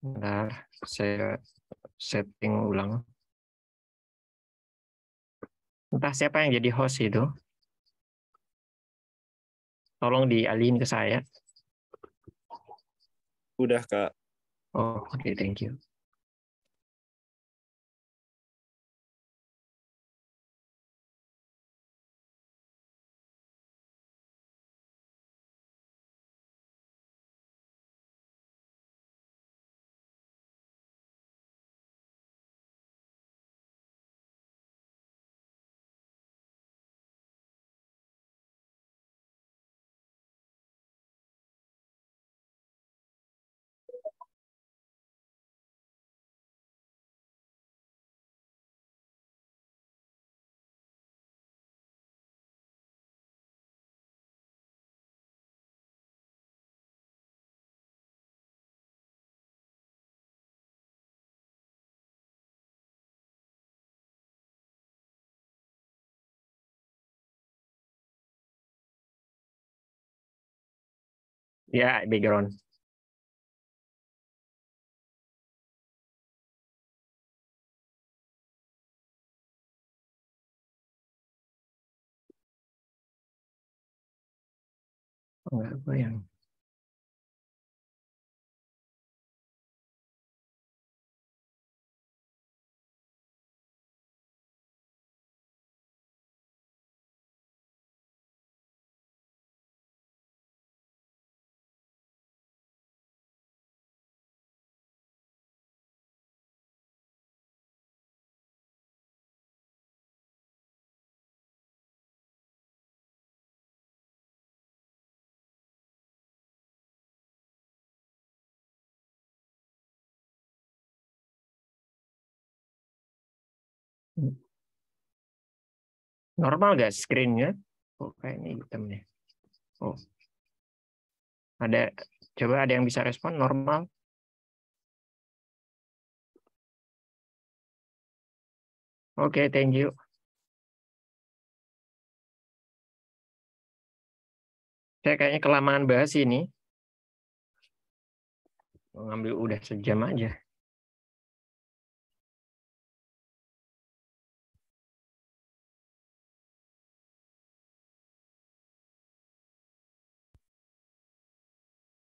Bentar, saya setting ulang. Entah siapa yang jadi host itu. Tolong dialihin ke saya. Udah, Kak. Oh, oke, thank you. Ya, background. Enggak goyang. Normal nggak screen-nya? Oh, kayaknya hitam nih. Oh. Ada, coba ada yang bisa respon normal? Oke, thank you. Saya kayaknya kelamaan bahas ini. Ngambil udah sejam aja.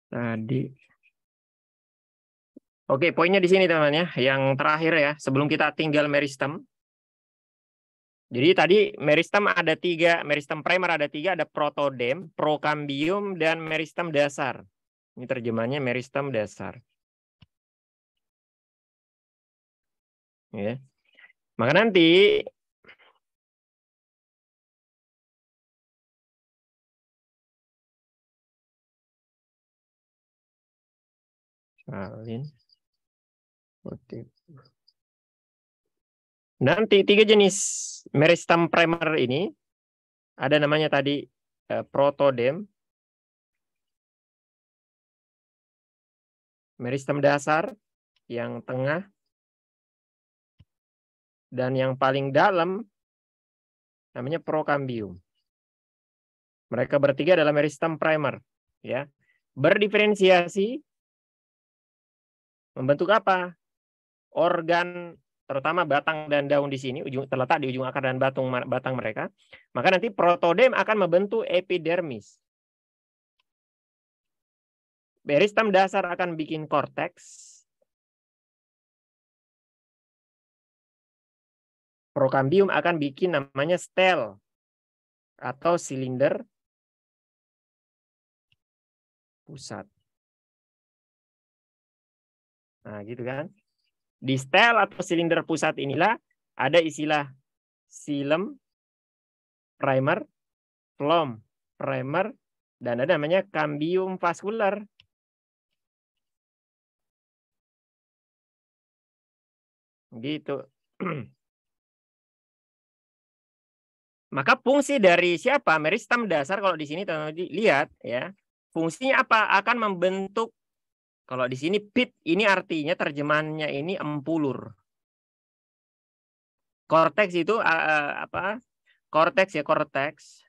Tadi. Oke, poinnya di sini teman ya. Yang terakhir ya, sebelum kita tinggal meristem. Jadi tadi meristem ada 3, meristem primer ada 3, ada protodem, prokambium, dan meristem dasar. Ini terjemahnya meristem dasar. Ya. Maka nanti salin nanti 3 jenis meristem primer ini ada namanya tadi protodem, meristem dasar yang tengah, dan yang paling dalam namanya prokambium. Mereka bertiga adalah meristem primer, ya. Berdiferensiasi membentuk apa? Organ, terutama batang dan daun di sini, terletak di ujung akar dan batang mereka. Maka nanti protodem akan membentuk epidermis. Meristem dasar akan bikin korteks. Prokambium akan bikin namanya stel atau silinder pusat. Nah, gitu kan. Di stel atau silinder pusat inilah ada istilah xilem primer, phloem primer, dan ada namanya cambium vascular. Gitu. Maka fungsi dari siapa? Meristem dasar kalau di sini teman-teman lihat ya. Fungsinya apa? Akan membentuk, kalau di sini pit ini artinya terjemahannya ini empulur. Korteks itu apa? Korteks ya, korteks.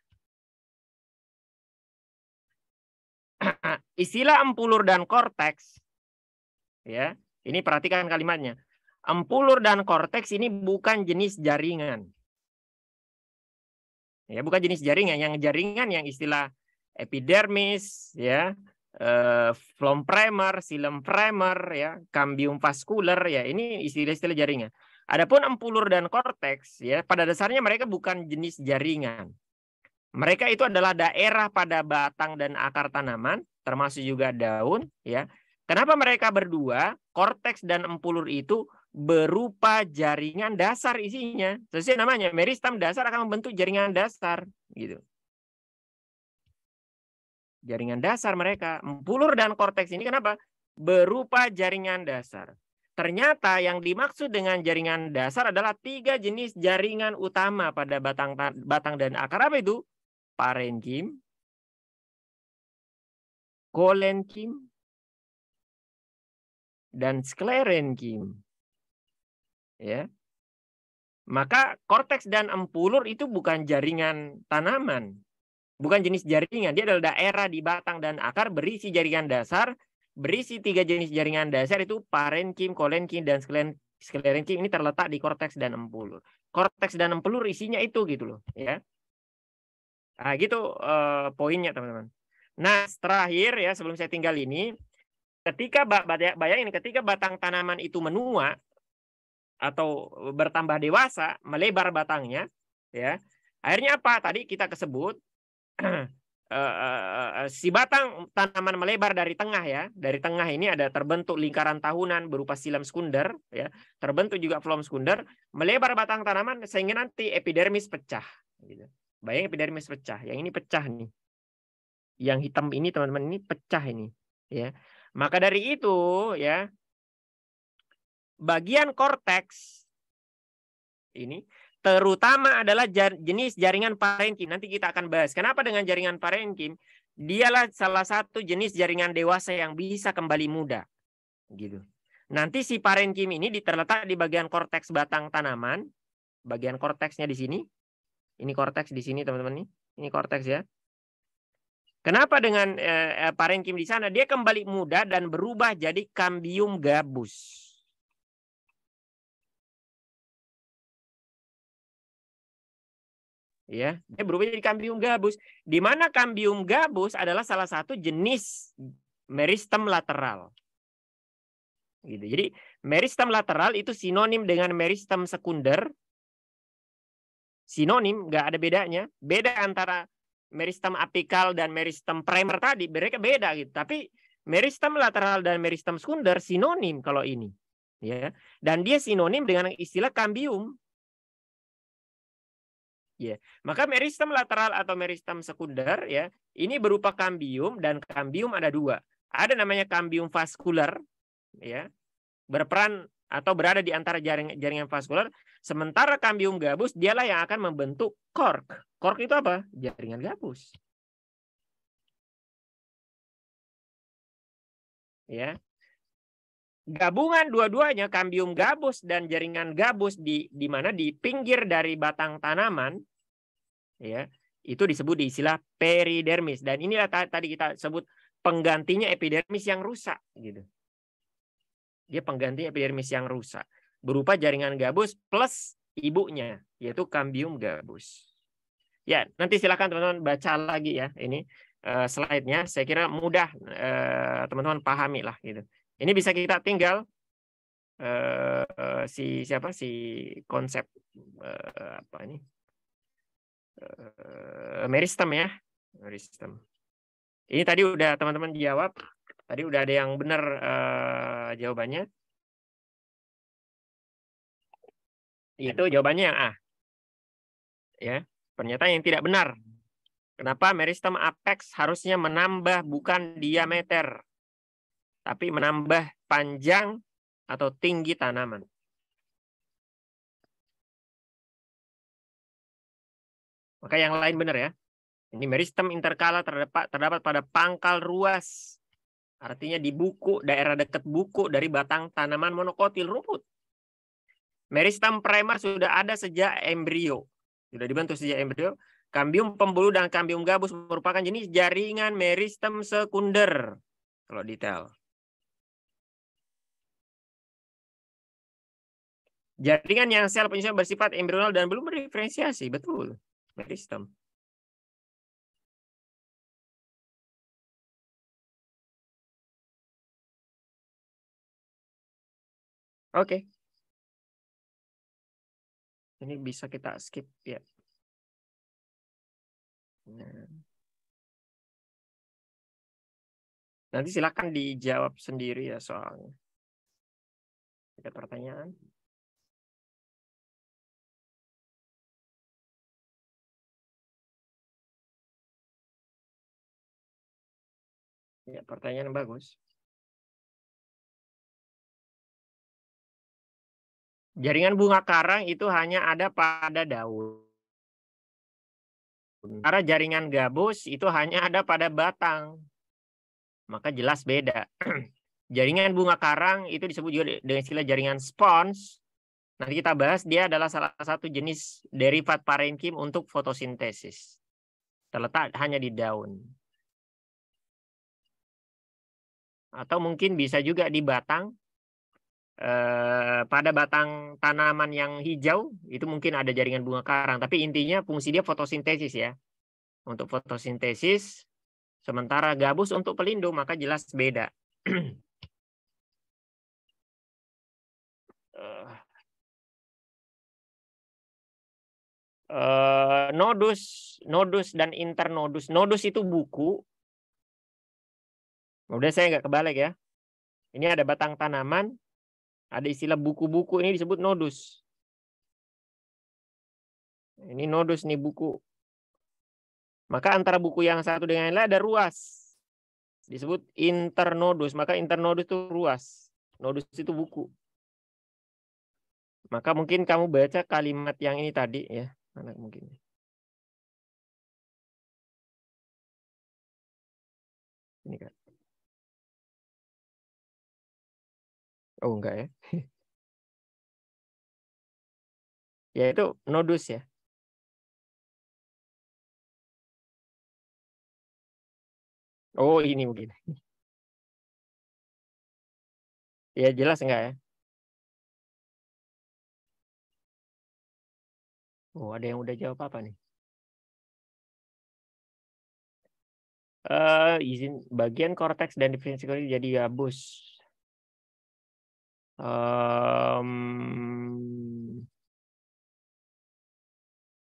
Istilah empulur dan korteks ya. Ini perhatikan kalimatnya. Empulur dan korteks ini bukan jenis jaringan. Ya, bukan jenis jaringan. Yang jaringan yang istilah epidermis ya, phloem primer, xilem primer ya, cambium vascular ya, ini istilah-istilah jaringan. Adapun empulur dan korteks ya, pada dasarnya mereka bukan jenis jaringan. Mereka itu adalah daerah pada batang dan akar tanaman, termasuk juga daun ya. Kenapa mereka berdua, korteks dan empulur itu berupa jaringan dasar isinya? Sesuai namanya, meristem dasar akan membentuk jaringan dasar gitu. Jaringan dasar mereka, empulur dan korteks ini kenapa? Berupa jaringan dasar. Ternyata yang dimaksud dengan jaringan dasar adalah 3 jenis jaringan utama pada batang dan akar. Apa itu? Parenkim, kolenkim, dan sklerenkim. Ya. Maka korteks dan empulur itu bukan jaringan tanaman. Bukan jenis jaringan, dia adalah daerah di batang dan akar berisi jaringan dasar, berisi 3 jenis jaringan dasar itu parenkim, kolenkim, dan sklerenkim. Ini terletak di korteks dan empulur. Korteks dan empulur isinya itu gitu loh, ya. Nah, gitu poinnya teman-teman. Nah, terakhir ya sebelum saya tinggal ini, ketika bayangin ketika batang tanaman itu menua atau bertambah dewasa, melebar batangnya, ya. Akhirnya apa? Tadi kita kesebut si batang tanaman melebar dari tengah ya. Dari tengah ini ada terbentuk lingkaran tahunan berupa silam sekunder ya. Terbentuk juga floem sekunder, melebar batang tanaman sehingga nanti epidermis pecah gitu. Bayangin epidermis pecah. Yang ini pecah nih. Yang hitam ini teman-teman ini pecah ini ya. Maka dari itu ya bagian korteks ini terutama adalah jenis jaringan parenkim. Nanti kita akan bahas. Kenapa dengan jaringan parenkim? Dialah salah satu jenis jaringan dewasa yang bisa kembali muda. Gitu. Nanti si parenkim ini terletak di bagian korteks batang tanaman. Bagian korteksnya di sini. Ini korteks di sini teman-teman. Ini korteks ya. Kenapa dengan parenkim di sana? Dia kembali muda dan berubah jadi cambium gabus. Ya, dia berubah jadi cambium gabus. Di mana cambium gabus adalah salah satu jenis meristem lateral. Gitu. Jadi meristem lateral itu sinonim dengan meristem sekunder. Sinonim, nggak ada bedanya. Beda antara meristem apikal dan meristem primer tadi, mereka beda gitu. Tapi meristem lateral dan meristem sekunder sinonim kalau ini. Ya, dan dia sinonim dengan istilah cambium. Ya, maka meristem lateral atau meristem sekunder ya, ini berupa cambium dan cambium ada 2. Ada namanya cambium vaskular ya, berperan atau berada di antara jaringan vaskular, sementara cambium gabus dialah yang akan membentuk cork. Cork itu apa? Jaringan gabus. Ya. Gabungan dua-duanya cambium gabus dan jaringan gabus di mana di pinggir dari batang tanaman ya, itu disebut di istilah peridermis, dan inilah tadi kita sebut penggantinya epidermis yang rusak gitu. Dia pengganti epidermis yang rusak berupa jaringan gabus plus ibunya yaitu cambium gabus. Ya, nanti silakan teman-teman baca lagi ya ini slide-nya. Saya kira mudah teman-teman pahami lah gitu. Ini bisa kita tinggal si konsep apa ini meristem ya, meristem. Ini tadi udah teman-teman jawab. Tadi udah ada yang benar jawabannya. Itu jawabannya yang A. Ya, ternyata yang tidak benar. Kenapa meristem apex harusnya menambah bukan diameter, tapi menambah panjang atau tinggi tanaman. Maka yang lain benar ya. Ini meristem interkala terdapat pada pangkal ruas. Artinya di buku, daerah dekat buku dari batang tanaman monokotil rumput. Meristem primer sudah ada sejak embrio. Sudah dibentuk sejak embrio. Cambium pembuluh dan cambium gabus merupakan jenis jaringan meristem sekunder. Kalau detail. Jaringan yang sel penyesuaian bersifat embrional dan belum berdiferensiasi. Betul. Meristem. Oke. Ini bisa kita skip ya. Nanti silakan dijawab sendiri ya soalnya. Ada pertanyaan? Ya, pertanyaan bagus. Jaringan bunga karang itu hanya ada pada daun. Sementara jaringan gabus itu hanya ada pada batang. Maka jelas beda. Jaringan bunga karang itu disebut juga dengan istilah jaringan spons. Nanti kita bahas, dia adalah salah satu jenis derivat parenkim untuk fotosintesis. terletak hanya di daun. Atau mungkin bisa juga di batang. Pada batang tanaman yang hijau itu mungkin ada jaringan bunga karang, tapi intinya fungsi dia fotosintesis ya. Untuk fotosintesis, sementara gabus untuk pelindung, maka jelas beda. Nodus dan internodus. Nodus itu buku. Udah saya nggak kebalik ya. Ini ada batang tanaman, ada istilah buku-buku, ini disebut nodus. Ini nodus nih buku. Maka antara buku yang satu dengan yang lain ada ruas. Disebut internodus. Maka internodus itu ruas. Nodus itu buku. Maka mungkin kamu baca kalimat yang ini tadi ya. Mana mungkin. Ini kan. Oh enggak ya. Ya itu nodus ya. Oh ini mungkin. Ya jelas enggak ya. Oh ada yang udah jawab apa nih? Izin bagian korteks dan diferensial jadi gabus.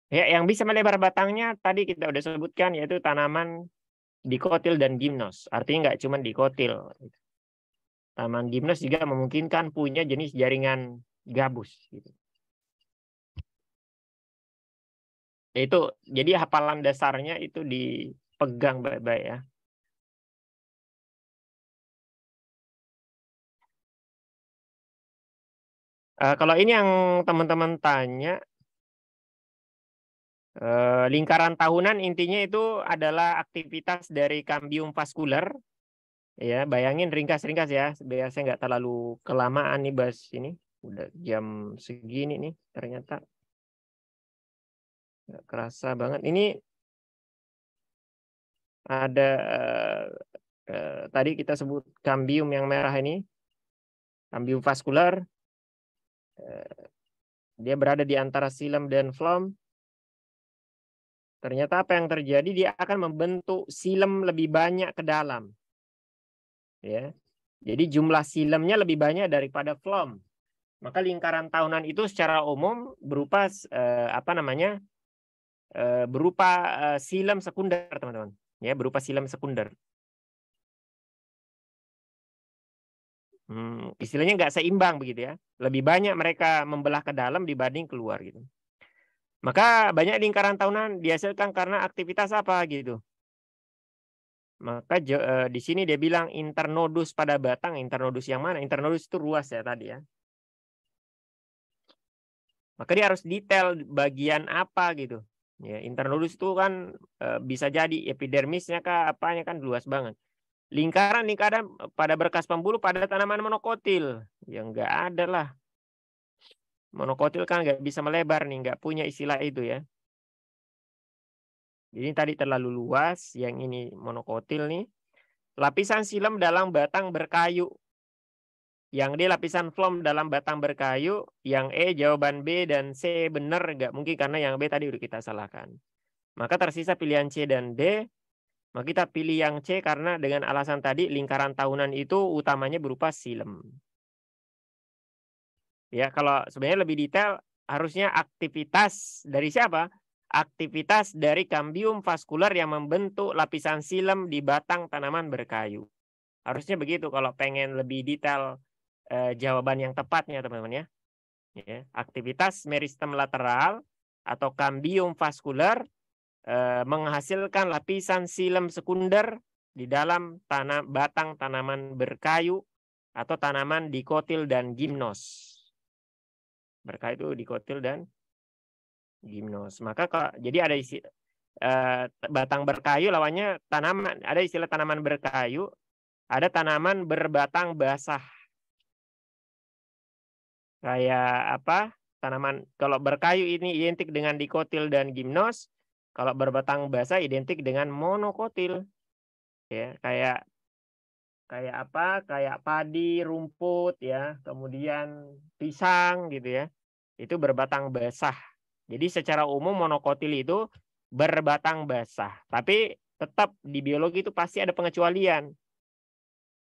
Ya, yang bisa melebar batangnya tadi kita udah sebutkan, yaitu tanaman dikotil dan gimnos. Artinya nggak cuma dikotil. Tanaman gimnos juga memungkinkan punya jenis jaringan gabus. Gitu. Itu jadi hafalan dasarnya itu dipegang baik-baik ya. Kalau ini yang teman-teman tanya, lingkaran tahunan intinya itu adalah aktivitas dari kambium vaskuler. Ya, bayangin ringkas-ringkas ya. Biar saya nggak terlalu kelamaan nih bahas ini. Udah jam segini nih ternyata. Nggak kerasa banget. Ini ada tadi kita sebut kambium yang merah ini. Kambium vaskuler. Dia berada di antara silem dan flom. Ternyata apa yang terjadi? Dia akan membentuk silem lebih banyak ke dalam. Ya. Jadi jumlah silemnya lebih banyak daripada flom. Maka lingkaran tahunan itu secara umum berupa berupa silem sekunder, teman-teman. Ya, berupa silem sekunder. Istilahnya nggak seimbang begitu ya. Lebih banyak mereka membelah ke dalam dibanding keluar gitu. Maka banyak lingkaran tahunan dihasilkan karena aktivitas apa gitu. Maka di sini dia bilang internodus pada batang. Internodus yang mana? Internodus itu ruas ya tadi ya. Maka dia harus detail bagian apa gitu. Ya, internodus itu kan bisa jadi epidermisnya kah apanya kan luas banget. Lingkaran pada berkas pembuluh pada tanaman monokotil. Ya enggak ada lah. Monokotil kan nggak bisa melebar nih, nggak punya istilah itu ya. Ini tadi terlalu luas, yang ini monokotil nih. Lapisan silem dalam batang berkayu. Yang D lapisan flom dalam batang berkayu. Yang E jawaban B dan C benar, nggak mungkin karena yang B tadi udah kita salahkan. Maka tersisa pilihan C dan D. Maka kita pilih yang C karena dengan alasan tadi lingkaran tahunan itu utamanya berupa silem. Ya, kalau sebenarnya lebih detail harusnya aktivitas dari siapa? Aktivitas dari kambium vaskuler yang membentuk lapisan silem di batang tanaman berkayu. Harusnya begitu kalau pengen lebih detail jawaban yang tepatnya teman-teman ya. Ya. Aktivitas meristem lateral atau kambium vaskuler menghasilkan lapisan silem sekunder di dalam batang tanaman berkayu atau tanaman dikotil dan gimnos. Berkayu itu dikotil dan gimnos. Maka jadi ada isi batang berkayu lawannya tanaman, ada istilah tanaman berkayu, ada tanaman berbatang basah. Kayak apa? Tanaman kalau berkayu ini identik dengan dikotil dan gimnos. Kalau berbatang basah identik dengan monokotil. Ya, kayak apa? Kayak padi, rumput ya, kemudian pisang gitu ya. Itu berbatang basah. Jadi secara umum monokotil itu berbatang basah. Tapi tetap di biologi itu pasti ada pengecualian.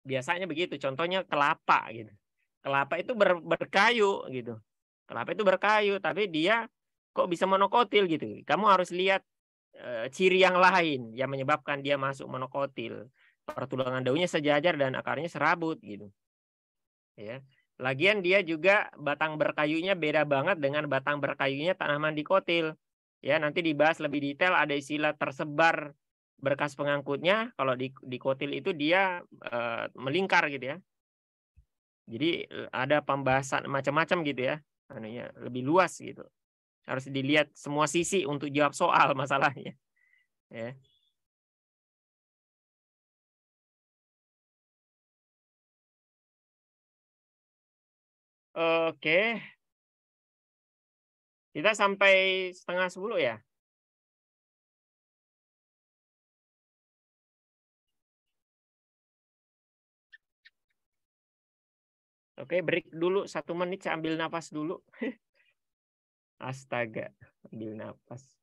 Biasanya begitu. Contohnya kelapa gitu. Kelapa itu berkayu gitu. Kelapa itu berkayu, tapi dia kok bisa monokotil gitu. Kamu harus lihat ciri yang lain yang menyebabkan dia masuk monokotil. Pertulangan daunnya sejajar dan akarnya serabut gitu. Ya. Lagian dia juga batang berkayunya beda banget dengan batang berkayunya tanaman dikotil. Ya, nanti dibahas lebih detail, ada istilah tersebar berkas pengangkutnya. Kalau dikotil itu dia melingkar gitu ya. Jadi ada pembahasan macam-macam gitu ya. Anunya lebih luas gitu. Harus dilihat semua sisi untuk jawab soal masalahnya. Ya. Oke. Kita sampai 9:30 ya. Oke, break dulu 1 menit, saya ambil nafas dulu. Astaga, ambil nafas.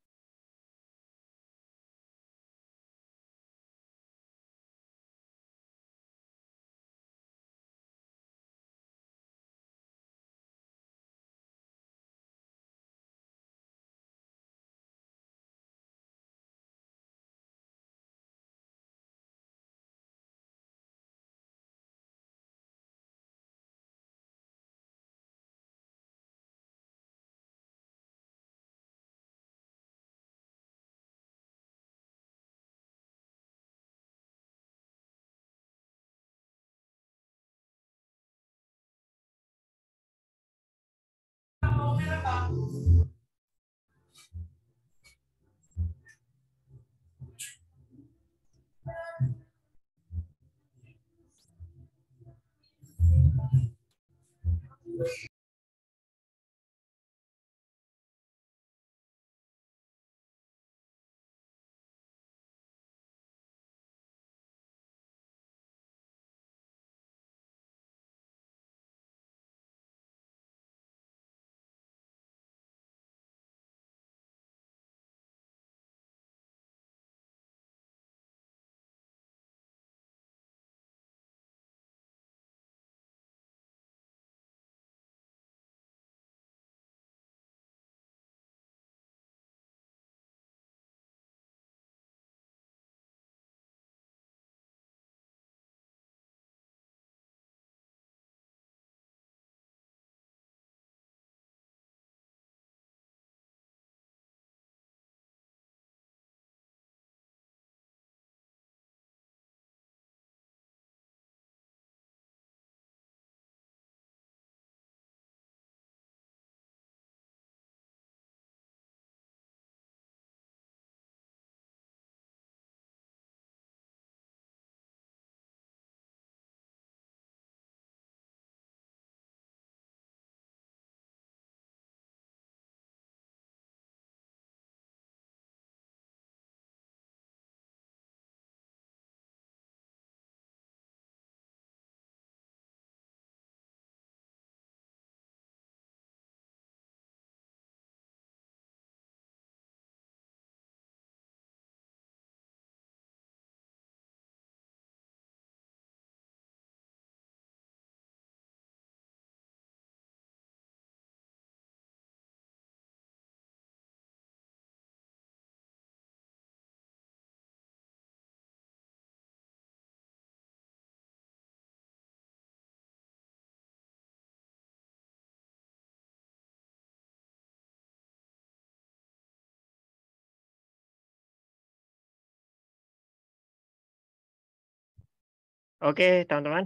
Oke, teman-teman.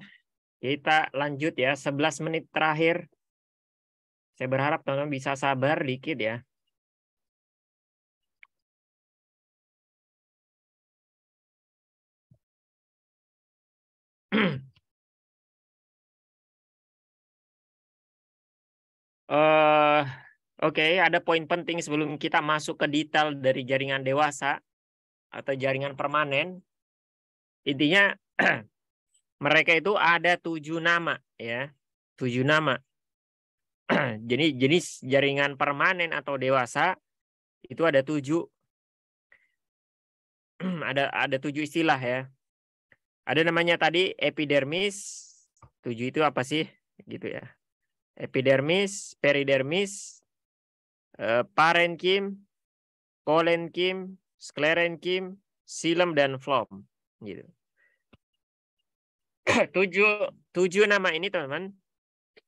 Kita lanjut ya, 11 menit terakhir. Saya berharap teman-teman bisa sabar dikit ya. Oke, ada poin penting sebelum kita masuk ke detail dari jaringan dewasa atau jaringan permanen. Intinya mereka itu ada 7 nama ya. 7 nama. Jadi jenis jaringan permanen atau dewasa itu ada 7. ada 7 istilah ya. Ada namanya tadi epidermis. 7 itu apa sih? Gitu ya. Epidermis, peridermis, parenkim, kolenkim, sklerenkim, silem dan phloem gitu. 7 nama ini teman-teman,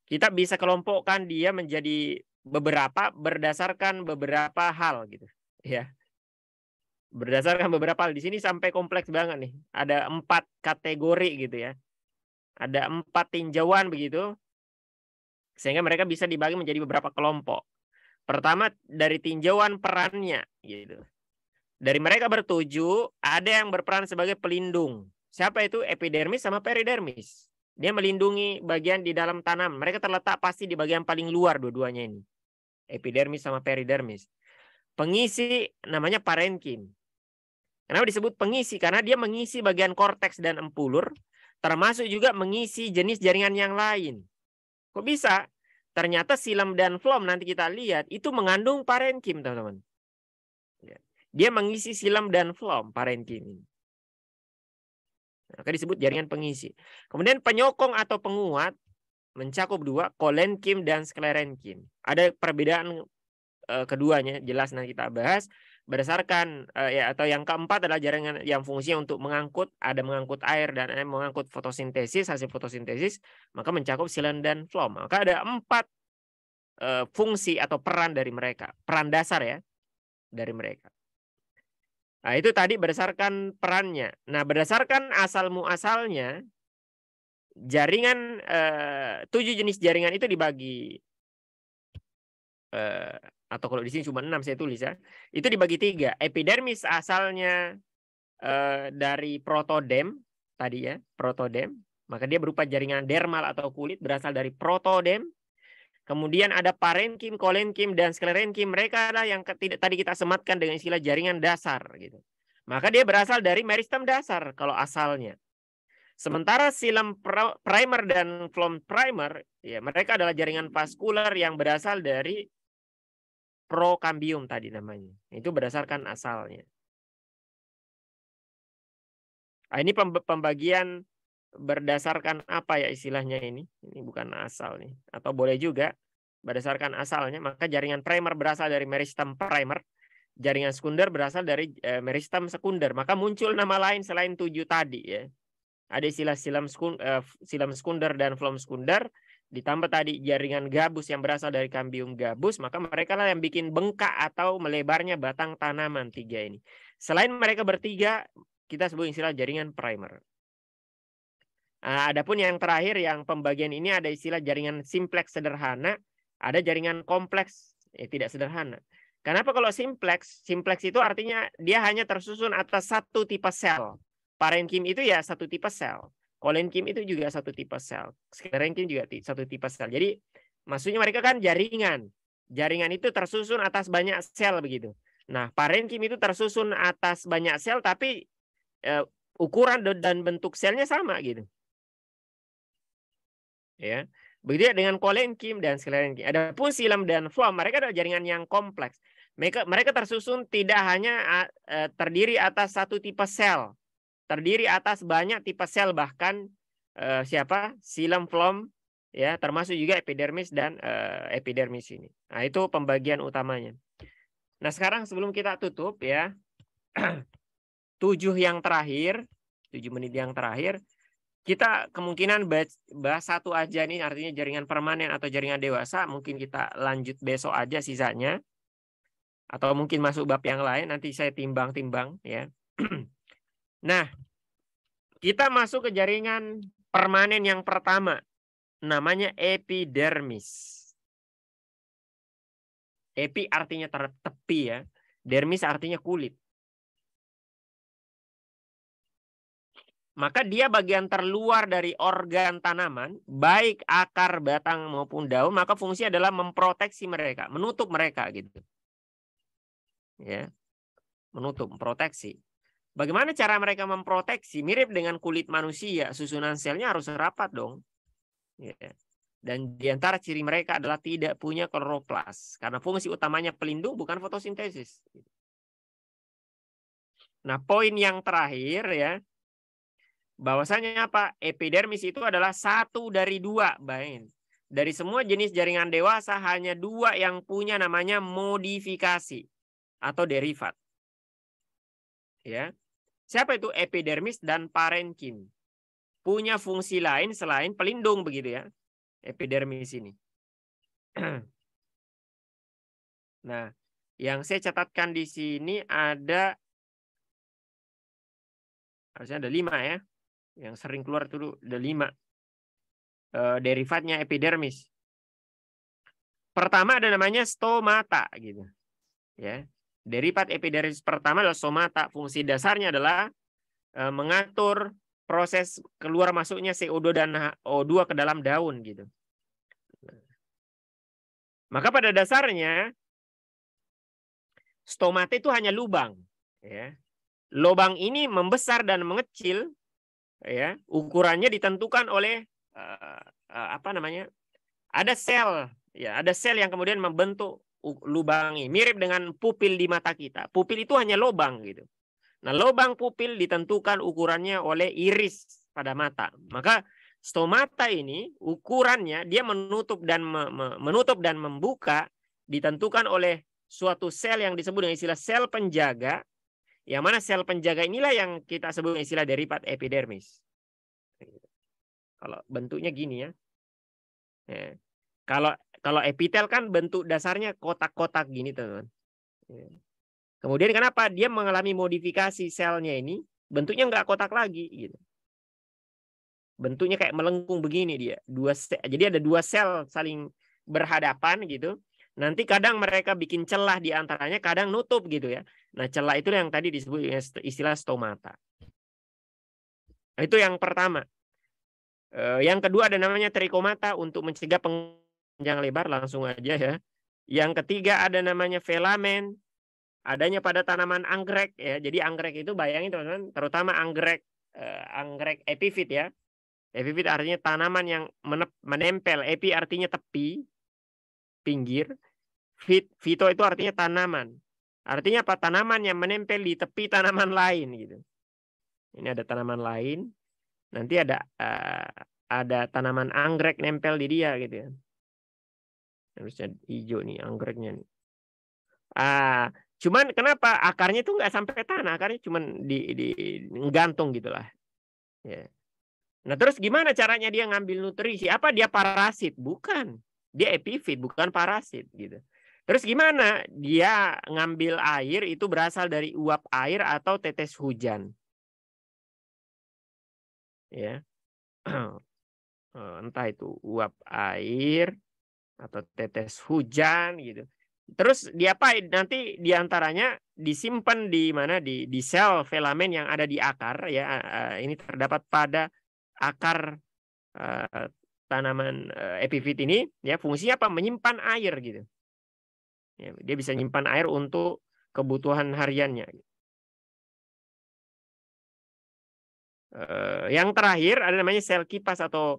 kita bisa kelompokkan dia menjadi beberapa berdasarkan beberapa hal gitu ya. Berdasarkan beberapa hal di sini sampai kompleks banget nih. Ada 4 kategori gitu ya. Ada 4 tinjauan begitu. Sehingga mereka bisa dibagi menjadi beberapa kelompok. Pertama dari tinjauan perannya gitu. Dari mereka bertujuh, ada yang berperan sebagai pelindung. Siapa itu? Epidermis sama peridermis. Dia melindungi bagian di dalam tanam. Mereka terletak pasti di bagian paling luar dua-duanya ini. Epidermis sama peridermis. Pengisi namanya parenkim. Kenapa disebut pengisi? Karena dia mengisi bagian korteks dan empulur, termasuk juga mengisi jenis jaringan yang lain. Kok bisa? Ternyata silem dan phloem nanti kita lihat itu mengandung parenkim, teman-teman. Dia mengisi silem dan phloem, parenkim ini. Maka disebut jaringan pengisi. Kemudian penyokong atau penguat mencakup 2, kolenkim dan sklerenkim. Ada perbedaan keduanya, jelas nanti kita bahas. Berdasarkan atau yang keempat adalah jaringan yang fungsinya untuk mengangkut, ada mengangkut air dan ada mengangkut fotosintesis, hasil fotosintesis, maka mencakup silem dan phloem. Maka ada 4 fungsi atau peran dari mereka, peran dasar ya dari mereka. Nah, itu tadi berdasarkan perannya. Nah, berdasarkan asal muasalnya, jaringan 7 jenis jaringan itu dibagi atau kalau di sini cuma 6 saya tulis ya. Itu dibagi 3. Epidermis asalnya dari protodem tadi ya, protodem. Maka dia berupa jaringan dermal atau kulit berasal dari protodem. Kemudian ada parenkim, kolenkim, dan sklerenkim. Mereka adalah yang tadi kita sematkan dengan istilah jaringan dasar. Gitu. Maka dia berasal dari meristem dasar kalau asalnya. Sementara silem primer dan phloem primer, ya, mereka adalah jaringan vaskular yang berasal dari prokambium tadi namanya. Itu berdasarkan asalnya. Nah, ini pembagian berdasarkan apa ya istilahnya ini? Ini bukan asal nih. Atau boleh juga berdasarkan asalnya. Maka jaringan primer berasal dari meristem primer. Jaringan sekunder berasal dari meristem sekunder. Maka muncul nama lain selain 7 tadi ya. Ada istilah silem sekunder dan phloem sekunder. Ditambah tadi jaringan gabus yang berasal dari kambium gabus. Maka mereka lah yang bikin bengkak atau melebarnya batang tanaman 3 ini. Selain mereka bertiga, kita sebut istilah jaringan primer. Adapun yang terakhir yang pembagian ini ada istilah jaringan simplex sederhana, ada jaringan kompleks tidak sederhana. Kenapa kalau simplex? Simplex itu artinya dia hanya tersusun atas 1 tipe sel. Parenkim itu ya 1 tipe sel. Kolenkim itu juga 1 tipe sel. Sklerenkim juga 1 tipe sel. Jadi maksudnya mereka kan jaringan. Jaringan itu tersusun atas banyak sel begitu. Nah, parenkim itu tersusun atas banyak sel tapi ukuran dan bentuk selnya sama gitu. Ya, begitu dengan kolenkim dan sklerenkim. Adapun silem dan phloem, mereka adalah jaringan yang kompleks. Mereka tersusun tidak hanya terdiri atas 1 tipe sel, terdiri atas banyak tipe sel bahkan silem, phloem, ya, termasuk juga epidermis dan epidermis ini. Nah, itu pembagian utamanya. Nah, sekarang sebelum kita tutup ya, 7 yang terakhir, 7 menit yang terakhir. Kita kemungkinan bahas 1 aja nih, artinya jaringan permanen atau jaringan dewasa. Mungkin kita lanjut besok aja sisanya. Atau mungkin masuk bab yang lain, nanti saya timbang-timbang ya. Nah, kita masuk ke jaringan permanen yang pertama. Namanya epidermis. Epi artinya tepi ya. Dermis artinya kulit. maka dia bagian terluar dari organ tanaman, baik akar, batang maupun daun, maka fungsi adalah memproteksi mereka, menutup mereka gitu. Ya. Menutup, memproteksi. Bagaimana cara mereka memproteksi? Mirip dengan kulit manusia, susunan selnya harus rapat dong. Ya. Dan di antara ciri mereka adalah tidak punya kloroplas, karena fungsi utamanya pelindung bukan fotosintesis. Nah, poin yang terakhir ya, bahwasanya apa? Epidermis itu adalah 1 dari 2. Bayangin. Dari semua jenis jaringan dewasa hanya 2 yang punya namanya modifikasi atau derivat. Ya. Siapa itu? Epidermis dan parenkim. Punya fungsi lain selain pelindung begitu ya. Epidermis ini. Nah, yang saya catatkan di sini harusnya ada 5 ya. Yang sering keluar itu ada 5 derivatnya epidermis. Pertama ada namanya stomata gitu. Ya. Derivat epidermis pertama adalah stomata. Fungsi dasarnya adalah mengatur proses keluar masuknya CO2 dan O2 ke dalam daun gitu. Maka pada dasarnya stomata itu hanya lubang, ya. Lubang ini membesar dan mengecil, ya. Ukurannya ditentukan oleh apa namanya? Ada sel, ya, ada sel yang kemudian membentuk lubang ini, mirip dengan pupil di mata kita. Pupil itu hanya lubang gitu. Nah, lubang pupil ditentukan ukurannya oleh iris pada mata. Maka stomata ini ukurannya dia menutup dan membuka ditentukan oleh suatu sel yang disebut dengan istilah sel penjaga. Yang mana sel penjaga inilah yang kita sebut dengan istilah derivat epidermis. Kalau bentuknya gini ya. Kalau epitel kan bentuk dasarnya kotak-kotak gini, teman-teman. Kemudian kenapa dia mengalami modifikasi selnya ini bentuknya nggak kotak lagi gitu. Bentuknya kayak melengkung begini dia. Jadi ada 2 sel saling berhadapan gitu. Nanti kadang mereka bikin celah di antaranya, kadang nutup gitu ya. Nah, celah itu yang tadi disebut istilah stomata. Itu yang pertama. Yang kedua ada namanya trikomata untuk mencegah panjang lebar, langsung aja ya. Yang ketiga ada namanya filamen. Adanya pada tanaman anggrek ya. Jadi anggrek itu bayangin teman-teman, terutama anggrek epifit ya. Epifit artinya tanaman yang menempel. Epi artinya tepi, pinggir. Fito itu artinya tanaman. Artinya apa? Tanaman yang menempel di tepi tanaman lain gitu. Ini ada tanaman lain. Nanti ada tanaman anggrek nempel di dia gitu ya. Harusnya hijau nih anggreknya nih. Cuman kenapa akarnya itu nggak sampai tanah, akarnya cuman gantung gitulah. Ya. Nah terus gimana caranya dia ngambil nutrisi? Apa dia parasit? Bukan, dia epifit, bukan parasit gitu. Terus gimana dia ngambil air itu berasal dari uap air atau tetes hujan? Ya, entah itu uap air atau tetes hujan gitu. Terus diapain? Nanti diantaranya disimpan di mana di sel filamen yang ada di akar ya. Ini terdapat pada akar tanaman epifit ini ya. Fungsinya apa? Menyimpan air gitu. Ya, dia bisa menyimpan air untuk kebutuhan hariannya. Yang terakhir ada namanya sel kipas atau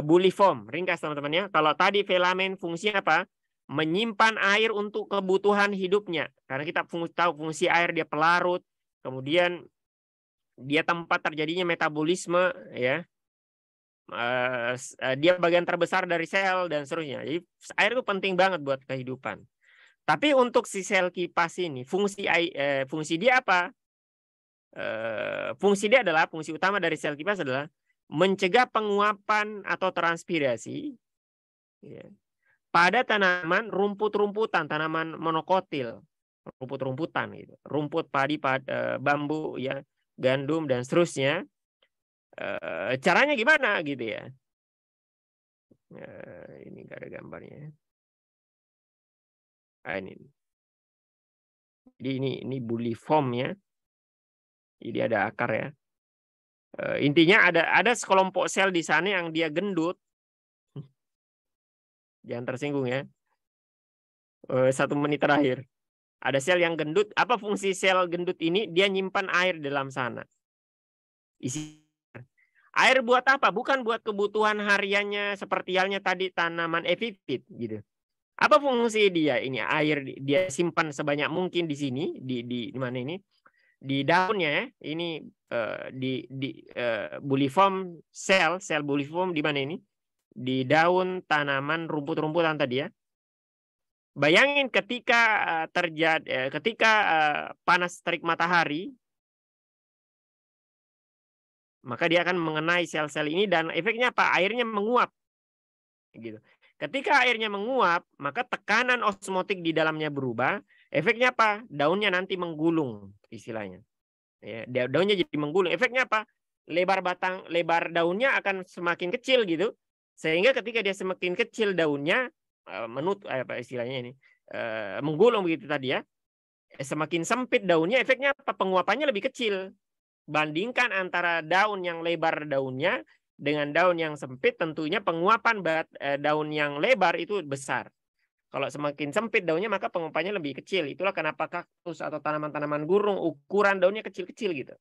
buliform. Ringkas teman-teman ya. Kalau tadi filamen fungsinya apa? Menyimpan air untuk kebutuhan hidupnya. Karena kita tahu fungsi air dia pelarut, kemudian dia tempat terjadinya metabolisme, ya. Dia bagian terbesar dari sel dan seterusnya. Jadi air itu penting banget buat kehidupan. Tapi untuk si sel kipas ini, fungsi dia apa? Fungsi utama dari sel kipas adalah mencegah penguapan atau transpirasi, ya, pada tanaman rumput-rumputan, tanaman monokotil, rumput-rumputan gitu. Rumput, padi, bambu ya, gandum dan seterusnya. Caranya gimana gitu ya? Ini enggak ada gambarnya. Ini. Jadi ini buliform ya. Jadi ada akar ya. Intinya ada sekelompok sel di sana yang dia gendut. Jangan tersinggung ya. 1 menit terakhir. Ada sel yang gendut. Apa fungsi sel gendut ini? Dia nyimpan air dalam sana. Isi air buat apa? Bukan buat kebutuhan hariannya seperti halnya tadi tanaman epifit gitu. Apa fungsi dia? Ini air dia simpan sebanyak mungkin di sini di mana ini? Di daunnya ya. Ini buliform sel buliform di mana ini? Di daun tanaman rumput-rumputan tadi ya. Bayangin ketika panas terik matahari, maka dia akan mengenai sel-sel ini dan efeknya apa? Airnya menguap. Gitu. Ketika airnya menguap, maka tekanan osmotik di dalamnya berubah. Efeknya apa? Daunnya nanti menggulung istilahnya. Ya, daunnya jadi menggulung. Efeknya apa? Lebar daunnya akan semakin kecil gitu. Sehingga ketika dia semakin kecil daunnya menggulung begitu tadi ya. Semakin sempit daunnya, efeknya apa? Penguapannya lebih kecil. Bandingkan antara daun yang lebar daunnya dengan daun yang sempit, tentunya penguapan daun yang lebar itu besar. Kalau semakin sempit daunnya, maka penguapannya lebih kecil. Itulah kenapa kaktus atau tanaman-tanaman gurung ukuran daunnya kecil-kecil gitu.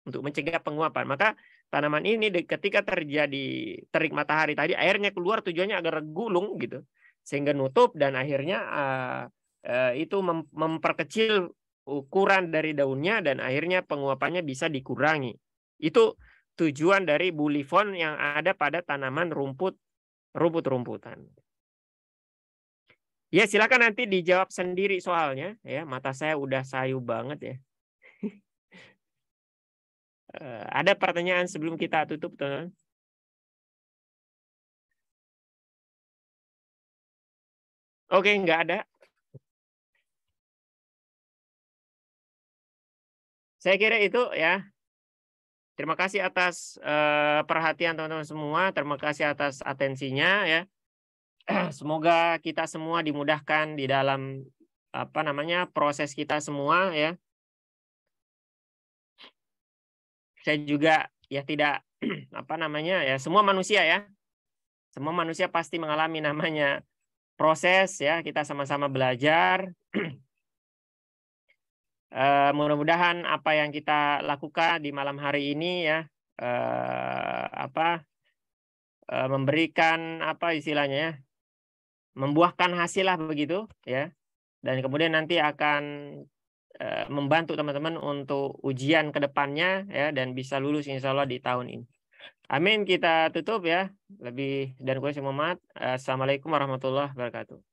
Untuk mencegah penguapan. Maka tanaman ini ketika terjadi terik matahari tadi, airnya keluar tujuannya agar gulung gitu. Sehingga nutup dan akhirnya itu memperkecil ukuran dari daunnya dan akhirnya penguapannya bisa dikurangi. Itu tujuan dari bulifon yang ada pada tanaman rumput-rumputan. Ya, silakan nanti dijawab sendiri soalnya ya. Mata saya udah sayu banget ya. Ada pertanyaan sebelum kita tutup, teman-teman? Oke, nggak ada. Saya kira itu ya. Terima kasih atas perhatian teman-teman semua. Terima kasih atas atensinya ya. Semoga kita semua dimudahkan di dalam proses kita semua ya. Saya juga ya tidak semua manusia ya. Semua manusia pasti mengalami namanya proses ya. Kita sama-sama belajar. Mudah-mudahan apa yang kita lakukan di malam hari ini ya memberikan istilahnya ya, membuahkan hasil lah begitu ya, dan kemudian nanti akan membantu teman-teman untuk ujian ke depannya ya, dan bisa lulus insya Allah di tahun ini. Amin. Kita tutup ya. Lebih dan kurang saya mohon maaf. Assalamualaikum warahmatullahi wabarakatuh.